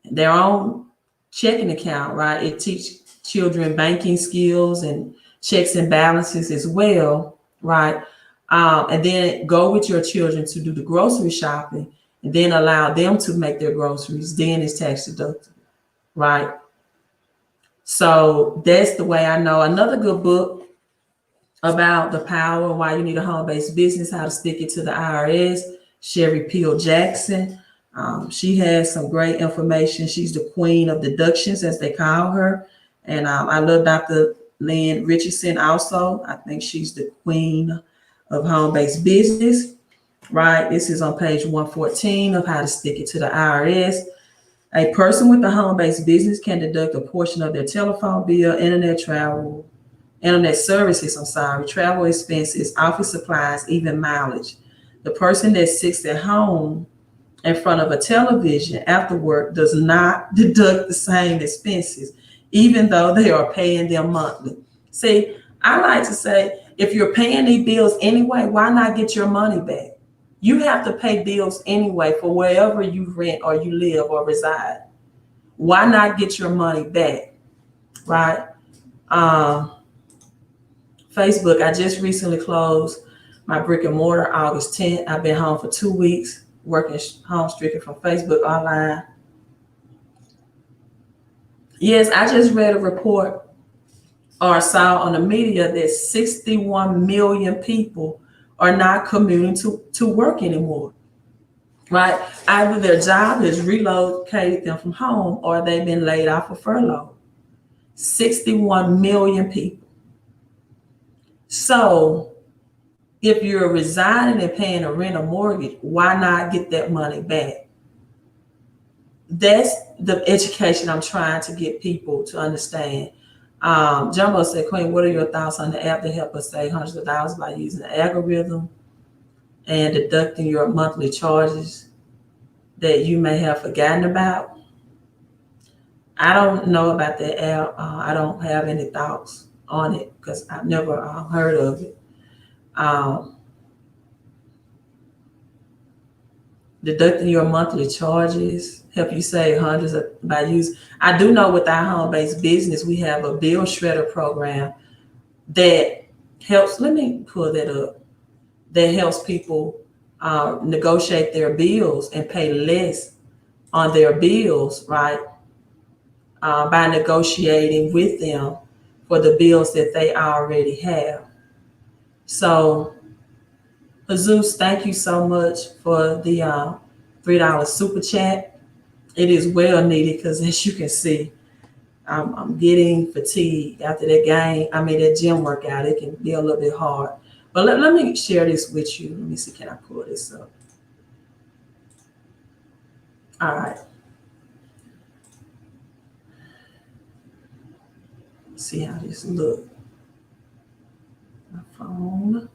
their own checking account, right? It teaches children banking skills and checks and balances as well, right? And then go with your children to do the grocery shopping and then allow them to make their groceries, then it's tax deductible, right? So that's the way I know. Another good book about the power and why you need a home-based business, how to stick it to the IRS, Sherry Peel Jackson. She has some great information. She's the queen of deductions, as they call her. And I love Dr. Lynn Richardson also. I think she's the queen of home-based business, right? This is on page 114 of how to stick it to the IRS. A person with a home-based business can deduct a portion of their telephone bill, internet services, travel expenses, office supplies, even mileage. The person that sits at home in front of a television after work does not deduct the same expenses, even though they are paying them monthly. See, I like to say, if you're paying these bills anyway, why not get your money back? You have to pay bills anyway for wherever you rent or you live or reside. Why not get your money back, right? Facebook, I just recently closed my brick and mortar August 10th. I've been home for 2 weeks, working home strictly from Facebook online. Yes, I just read a report or saw on the media that 61 million people are not commuting to work anymore, right? Either their job has relocated them from home or they've been laid off or furloughed. 61 million people. So if you're residing and paying a rent or mortgage, why not get that money back? That's the education I'm trying to get people to understand. Jumbo said, Queen, what are your thoughts on the app to help us save hundreds of dollars by using the algorithm and deducting your monthly charges that you may have forgotten about? I don't know about that app. I don't have any thoughts on it because I've never heard of it. Deducting your monthly charges help you save hundreds by use. I do know with our home-based business, we have a bill shredder program that helps. Let me pull that up. That helps people negotiate their bills and pay less on their bills, right? By negotiating with them for the bills that they already have. So, Jesus, thank you so much for the $3 super chat. It is well needed because, as you can see, I'm getting fatigued after that game. I mean, that gym workout, it can be a little bit hard. But let me share this with you. Let me see, can I pull this up? All right. See how this look. My phone.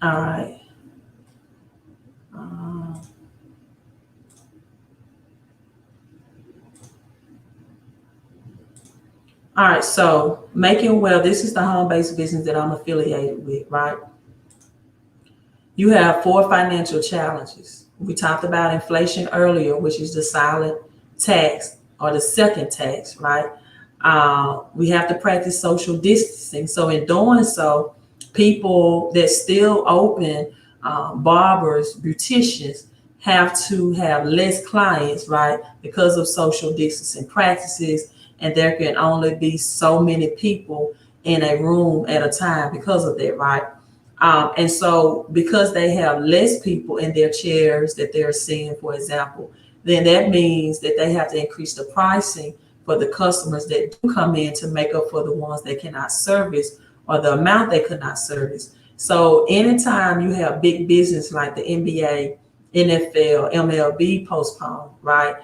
All right. All right, so making well, this is the home-based business that I'm affiliated with, right? You have 4 financial challenges. We talked about inflation earlier, which is the silent tax or the second tax, right? We have to practice social distancing. So in doing so, people that still open, barbers, beauticians, have to have less clients, right? Because of social distancing practices, and there can only be so many people in a room at a time because of that, right? And so because they have less people in their chairs that they're seeing, for example, then that means that they have to increase the pricing for the customers that do come in to make up for the ones they cannot service or the amount they could not service. So anytime you have big business like the NBA, NFL, MLB postponed, right?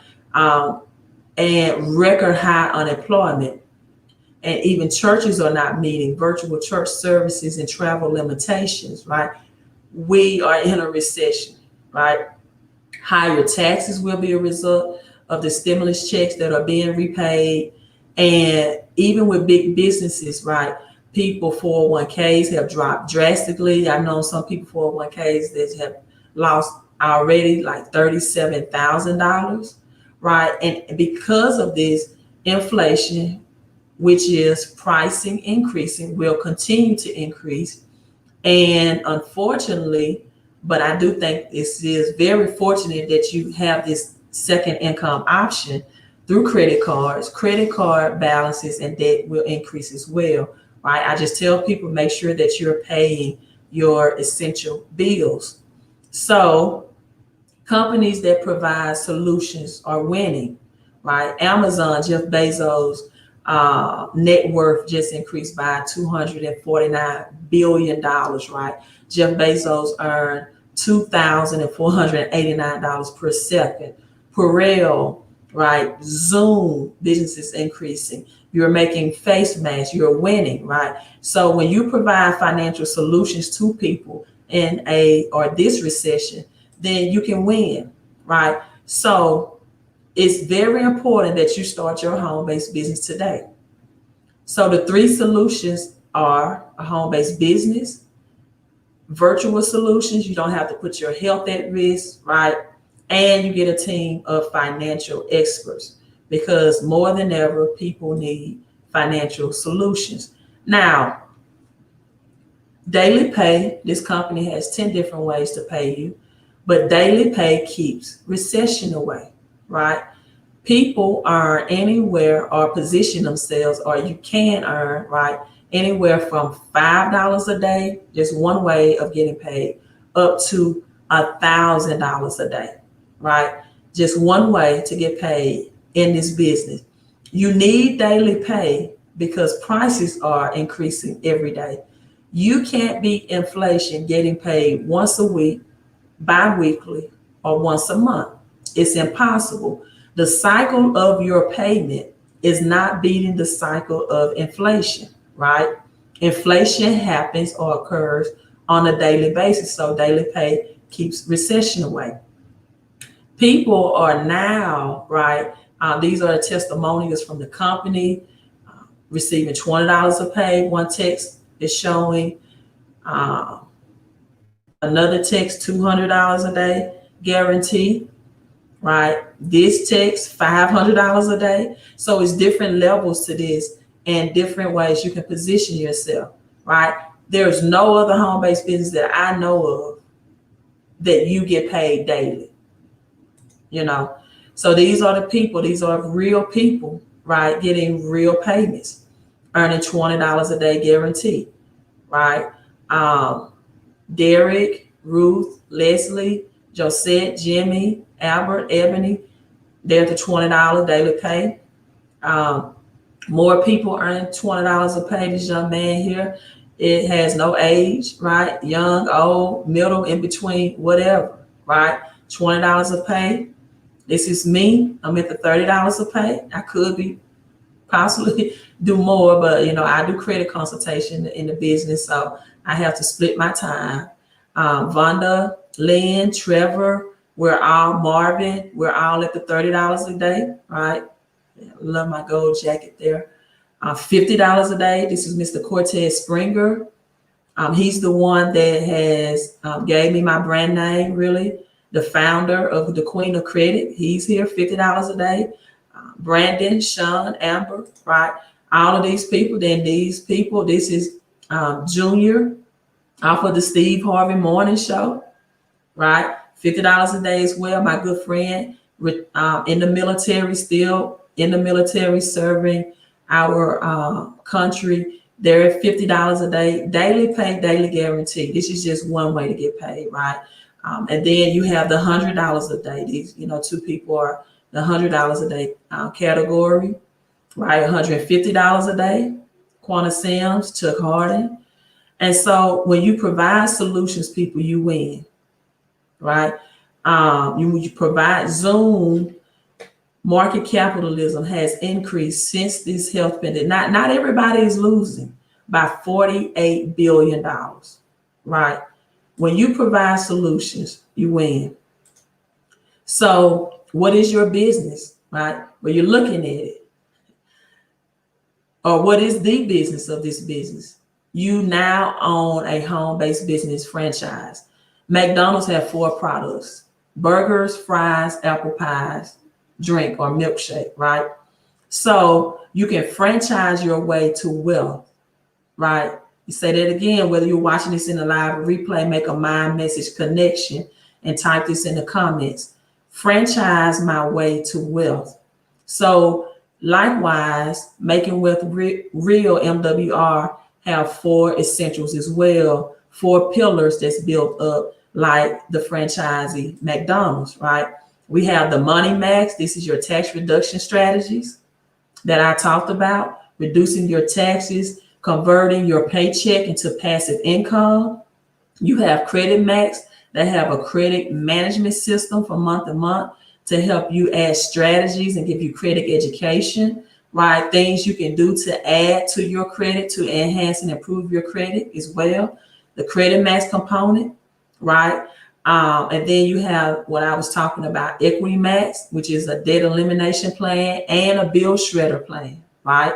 And record high unemployment, and even churches are not meeting, virtual church services and travel limitations, right? We are in a recession, right? Higher taxes will be a result of the stimulus checks that are being repaid. And even with big businesses, right? People 401ks have dropped drastically. I've known some people 401ks that have lost already like $37,000, right? And because of this, inflation, which is pricing increasing, will continue to increase. And unfortunately, but I do think this is very fortunate that you have this second income option through credit cards. Credit card balances and debt will increase as well, right? I just tell people, make sure that you're paying your essential bills. So companies that provide solutions are winning, right? Amazon, Jeff Bezos, net worth just increased by $249 billion, right? Jeff Bezos earned $2,489 per second. Perel, right? Zoom, businesses increasing. You're making face masks, you're winning, right? So when you provide financial solutions to people in this recession, then you can win, right? So it's very important that you start your home-based business today. So the 3 solutions are a home-based business, virtual solutions, you don't have to put your health at risk, right? And you get a team of financial experts, because more than ever, people need financial solutions. Now, daily pay, this company has 10 different ways to pay you, but daily pay keeps recession away, right? People earn anywhere or position themselves, or you can earn, right, anywhere from $5 a day, just one way of getting paid, up to $1,000 a day, right? Just one way to get paid in this business. You need daily pay because prices are increasing every day. You can't beat inflation getting paid once a week, bi-weekly, or once a month. It's impossible. The cycle of your payment is not beating the cycle of inflation, right? Inflation happens or occurs on a daily basis, so daily pay keeps recession away. People are now, right? These are the testimonials from the company, receiving $20 a pay. One text is showing, another text $200 a day guarantee, right? This text $500 a day. So it's different levels to this and different ways you can position yourself, right? There's no other home-based business that I know of that you get paid daily, you know? So these are the people, these are real people, right? Getting real payments, earning $20 a day guarantee, right? Derek, Ruth, Leslie, Josette, Jimmy, Albert, Ebony, they're the $20 daily pay. More people earn $20 a pay. This young man here, it has no age, right? Young, old, middle, in between, whatever, right? $20 a pay. This is me. I'm at the $30 a pay. I could be possibly do more, but I do credit consultation in the business, so I have to split my time. Vonda, Lynn, Trevor, Marvin, we're all at the $30 a day, right? Love my gold jacket there. $50 a day. This is Mr. Cortez Springer. He's the one that has gave me my brand name, really. The founder of the Queen of Credit. He's here, $50 a day. Brandon, Sean, Amber, right? All of these people. Then these people, this is Junior off of the Steve Harvey Morning Show, right? $50 a day as well. My good friend in the military, still in the military, serving our country. They're at $50 a day, daily pay, daily guarantee. This is just one way to get paid, right? And then you have the $100 a day. These, two people are the $100 a day category, right? $150 a day. Quanta Sims, Chuck Harden. And so when you provide solutions, people, you win, right? You provide Zoom. Market capitalism has increased since this health pandemic. Not everybody is losing by $48 billion, right? When you provide solutions, you win. So what is your business, right? Well, you're looking at it. Or what is the business of this business? You now own a home-based business franchise. McDonald's have 4 products: burgers, fries, apple pies, drink or milkshake, right? So you can franchise your way to wealth, right? You say that again, whether you're watching this in the live or replay, make a mind message connection and type this in the comments. Franchise my way to wealth. So likewise, Making Wealth Real MWR have 4 essentials as well, 4 pillars that's built up like the franchisee McDonald's, right? We have the Money Max. This is your tax reduction strategies that I talked about, reducing your taxes, converting your paycheck into passive income. You have Credit Max that have a credit management system for month to month to help you add strategies and give you credit education, right? Things you can do to add to your credit to enhance and improve your credit as well. The Credit Max component, right? And then you have what I was talking about, Equity Max, which is a debt elimination plan and a bill shredder plan, right?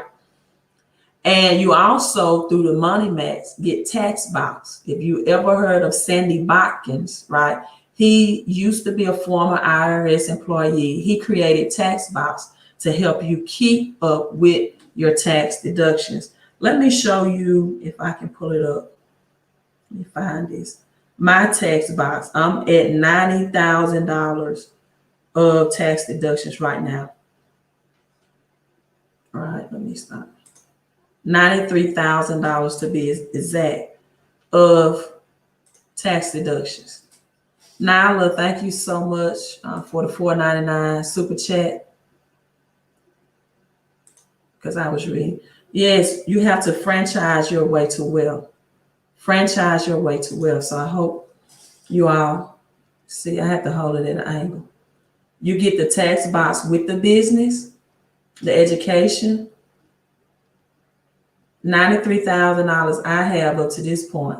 And you also, through the Money Max, get Tax Box. If you ever heard of Sandy Botkins, right? He used to be a former IRS employee. He created Tax Box to help you keep up with your tax deductions. Let me show you if I can pull it up. Let me find this. My tax box, I'm at $90,000 of tax deductions right now. All right, let me stop. $93,000 to be exact of tax deductions. Nyla, thank you so much for the $4.99 super chat. Because I was reading. Yes, you have to franchise your way to wealth. Franchise your way to wealth. So I hope you all see, I have to hold it at an angle. You get the tax box with the business, the education. $93,000 I have up to this point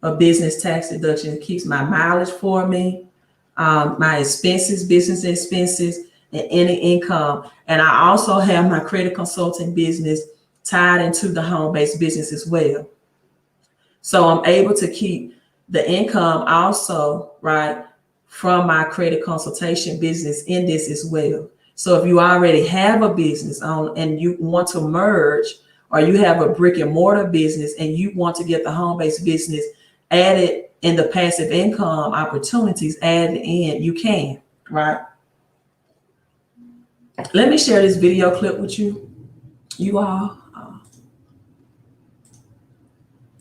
of business tax deduction. It keeps my mileage for me, my expenses, business expenses, and any income. And I also have my credit consulting business tied into the home-based business as well. So I'm able to keep the income also, right, from my credit consultation business in this as well. So if you already have a business and you want to merge, or you have a brick and mortar business and you want to get the home-based business added in the passive income opportunities added in, you can, right? Let me share this video clip with you all.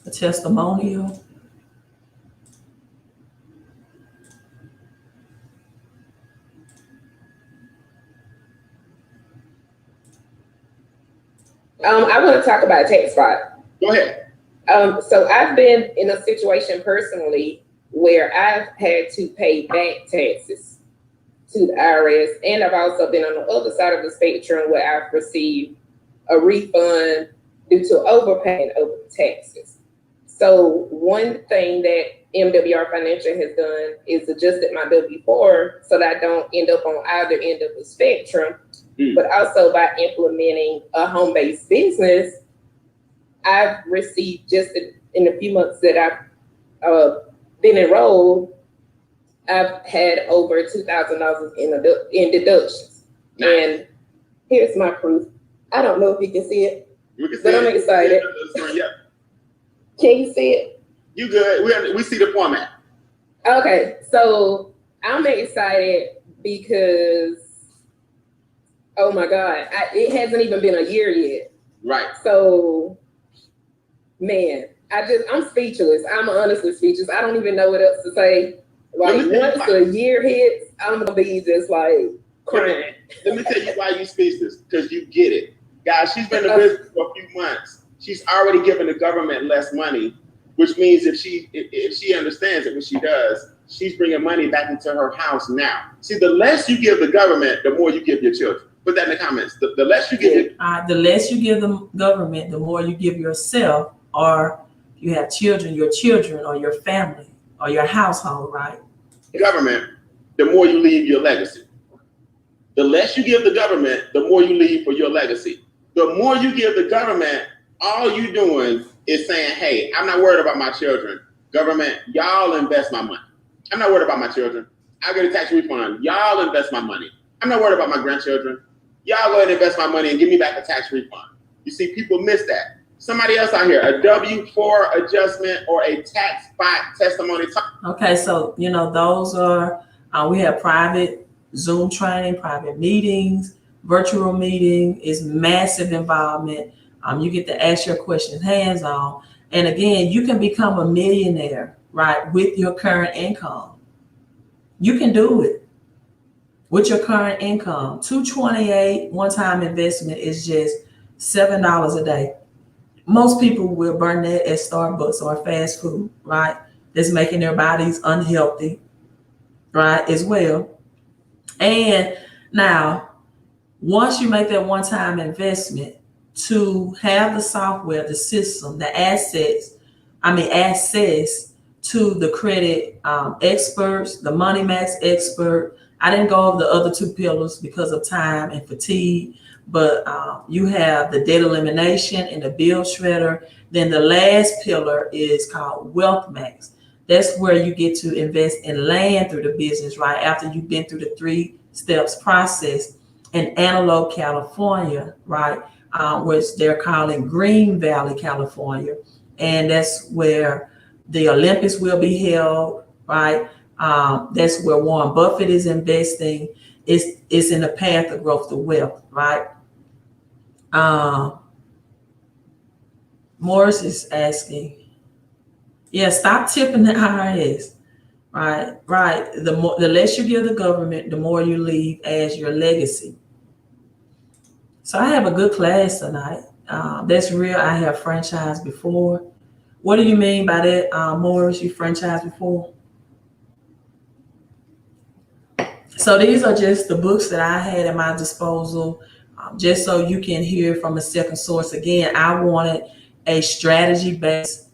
A testimonial. I want to talk about tax fraud. Go ahead. So I've been in a situation personally where I've had to pay back taxes to the IRS, and I've also been on the other side of the spectrum where I've received a refund due to overpaying over taxes. So one thing that MWR Financial has done is adjusted my W-4 so that I don't end up on either end of the spectrum. But also by implementing a home-based business, I've received just in the few months that I've been enrolled, I've had over $2,000 in deductions. Nice. And here's my proof. I don't know if you can see it, but I'm excited. Yeah. Can you see it? You good? We see the format. Okay, so I'm excited because, oh my God, it hasn't even been a year yet. Right. So, man, I'm speechless. I'm honestly speechless. I don't even know what else to say. Like, once the year hits, I'm gonna be just like crying. Let me tell you why you speechless, because you get it. Guys, she's been in business for a few months. She's already given the government less money, which means if she understands it, what she does, she's bringing money back into her house now. See, the less you give the government, the more you give your children. Put that in the comments. The less you give the less you give the government, the more you give yourself, or you have children, your children, or your family, or your household, right? Government, the more you leave your legacy. The less you give the government, the more you leave for your legacy. The more you give the government, all you doing is saying, hey, I'm not worried about my children. Government, y'all invest my money. I'm not worried about my children. I get a tax refund. Y'all invest my money. I'm not worried about my grandchildren. Y'all go ahead and invest my money and give me back a tax refund. You see, people miss that. Somebody else out here, a W-4 adjustment or a tax spot testimony. Okay, so, those are, we have private Zoom training, private meetings, virtual meeting is massive involvement. You get to ask your questions hands-on. And again, you can become a millionaire, right, with your current income. You can do it with your current income. $228 one-time investment is just $7 a day. Most people will burn that at Starbucks or fast food, right? That's making their bodies unhealthy, right, as well. And now, once you make that one-time investment, to have the software, the system, the access to the credit experts, the Money Max expert. I didn't go over the other two pillars because of time and fatigue, but you have the debt elimination and the bill shredder. Then the last pillar is called Wealth Max. That's where you get to invest in land through the business, right? After you've been through the 3 steps process in Antelope, California, right? Which they're calling Green Valley, California. And that's where the Olympics will be held, right? That's where Warren Buffett is investing. It's in the path of growth to wealth, right? Morris is asking, yeah, stop tipping the IRS, right? Right. The less you give the government, the more you leave as your legacy. So I have a good class tonight. That's real. I have franchised before. What do you mean by that, Morris? You franchised before? So these are just the books that I had at my disposal, just so you can hear from a second source. Again, I wanted a strategy-based,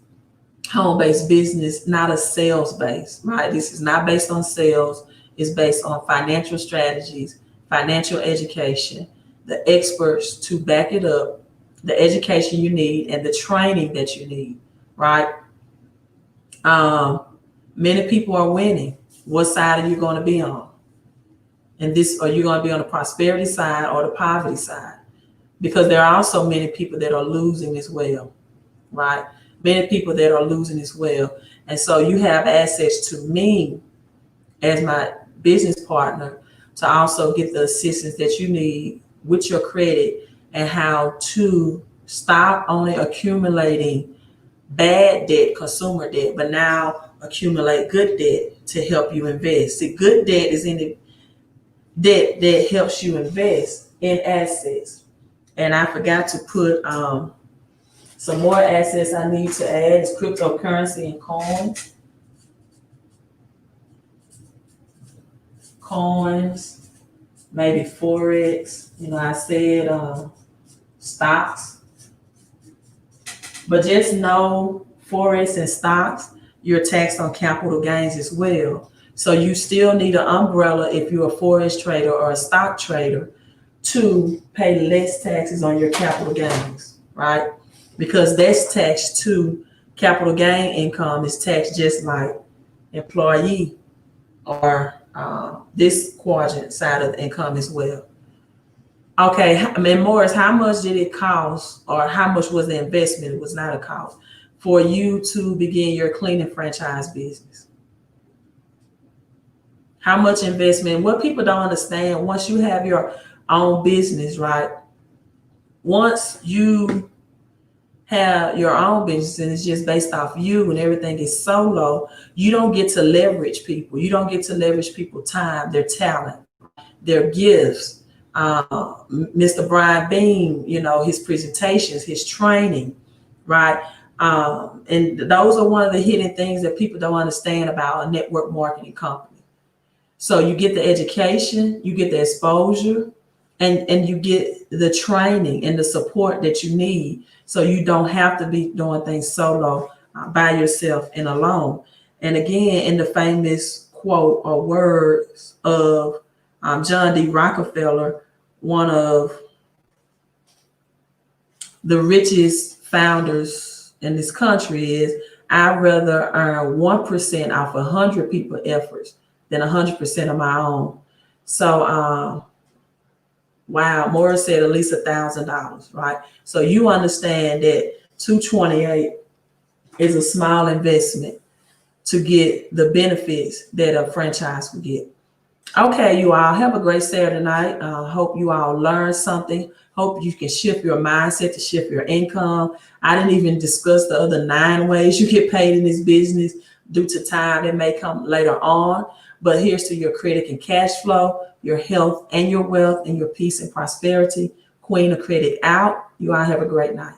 home-based business, not a sales-based, right? This is not based on sales. It's based on financial strategies, financial education, the experts to back it up, the education you need, and the training that you need, right? Many people are winning. What side are you going to be on? And are you going to be on the prosperity side or the poverty side? Because there are also many people that are losing as well, right? Many people that are losing as well. And so you have access to me as my business partner to also get the assistance that you need with your credit and how to stop only accumulating bad debt, consumer debt, but now accumulate good debt to help you invest. See, good debt is in the debt that helps you invest in assets. And I forgot to put some more assets I need to add is cryptocurrency and coins, maybe Forex. You know, I said stocks. But just know Forex and stocks, you're taxed on capital gains as well. So you still need an umbrella if you're a Forex trader or a stock trader to pay less taxes on your capital gains, right? Because that's taxed to capital gain income is taxed just like employee or this quadrant side of the income as well. Okay, I mean, Morris, how much did it cost or how much was the investment? It was not a cost for you to begin your cleaning franchise business. How much investment? What people don't understand, once you have your own business, right? Once you have your own business and it's just based off you and everything is solo, you don't get to leverage people. You don't get to leverage people's time, their talent, their gifts. Mr. Brian Beam, you know, his presentations, his training, right? And those are one of the hidden things that people don't understand about a network marketing company. So you get the education, you get the exposure, and you get the training and the support that you need. So you don't have to be doing things solo by yourself and alone. And again, in the famous quote or words of John D. Rockefeller, one of the richest founders in this country, is I'd rather earn 1% off 100 people's efforts than 100% of my own. So, wow, Morris said at least $1,000, right? So you understand that $228 is a small investment to get the benefits that a franchise would get. Okay, you all have a great Saturday night. Hope you all learned something. Hope you can shift your mindset to shift your income. I didn't even discuss the other 9 ways you get paid in this business due to time. It may come later on, but here's to your credit and cash flow, your health and your wealth, and your peace and prosperity. Queen of Credit out. You all have a great night.